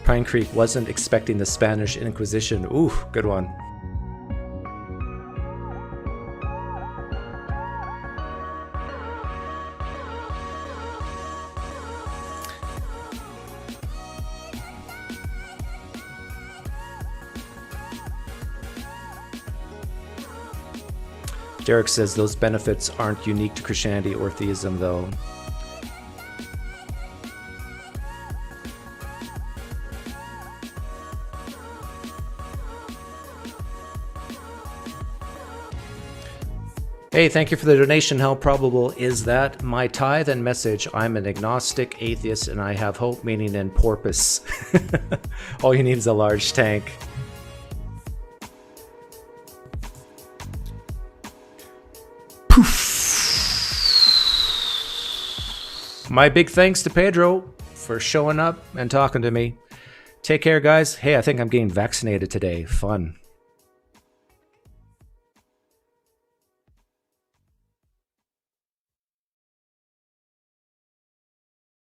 Pinecreek wasn't expecting the Spanish Inquisition. Ooh, good one. Derek says those benefits aren't unique to Christianity or theism, though. Hey, thank you for the donation. How probable is that? My tithe and message, I'm an agnostic atheist and I have hope, meaning in porpoise. All you need is a large tank. Poof. My big thanks to Pedro for showing up and talking to me. Take care, guys. Hey, I think I'm getting vaccinated today. Fun.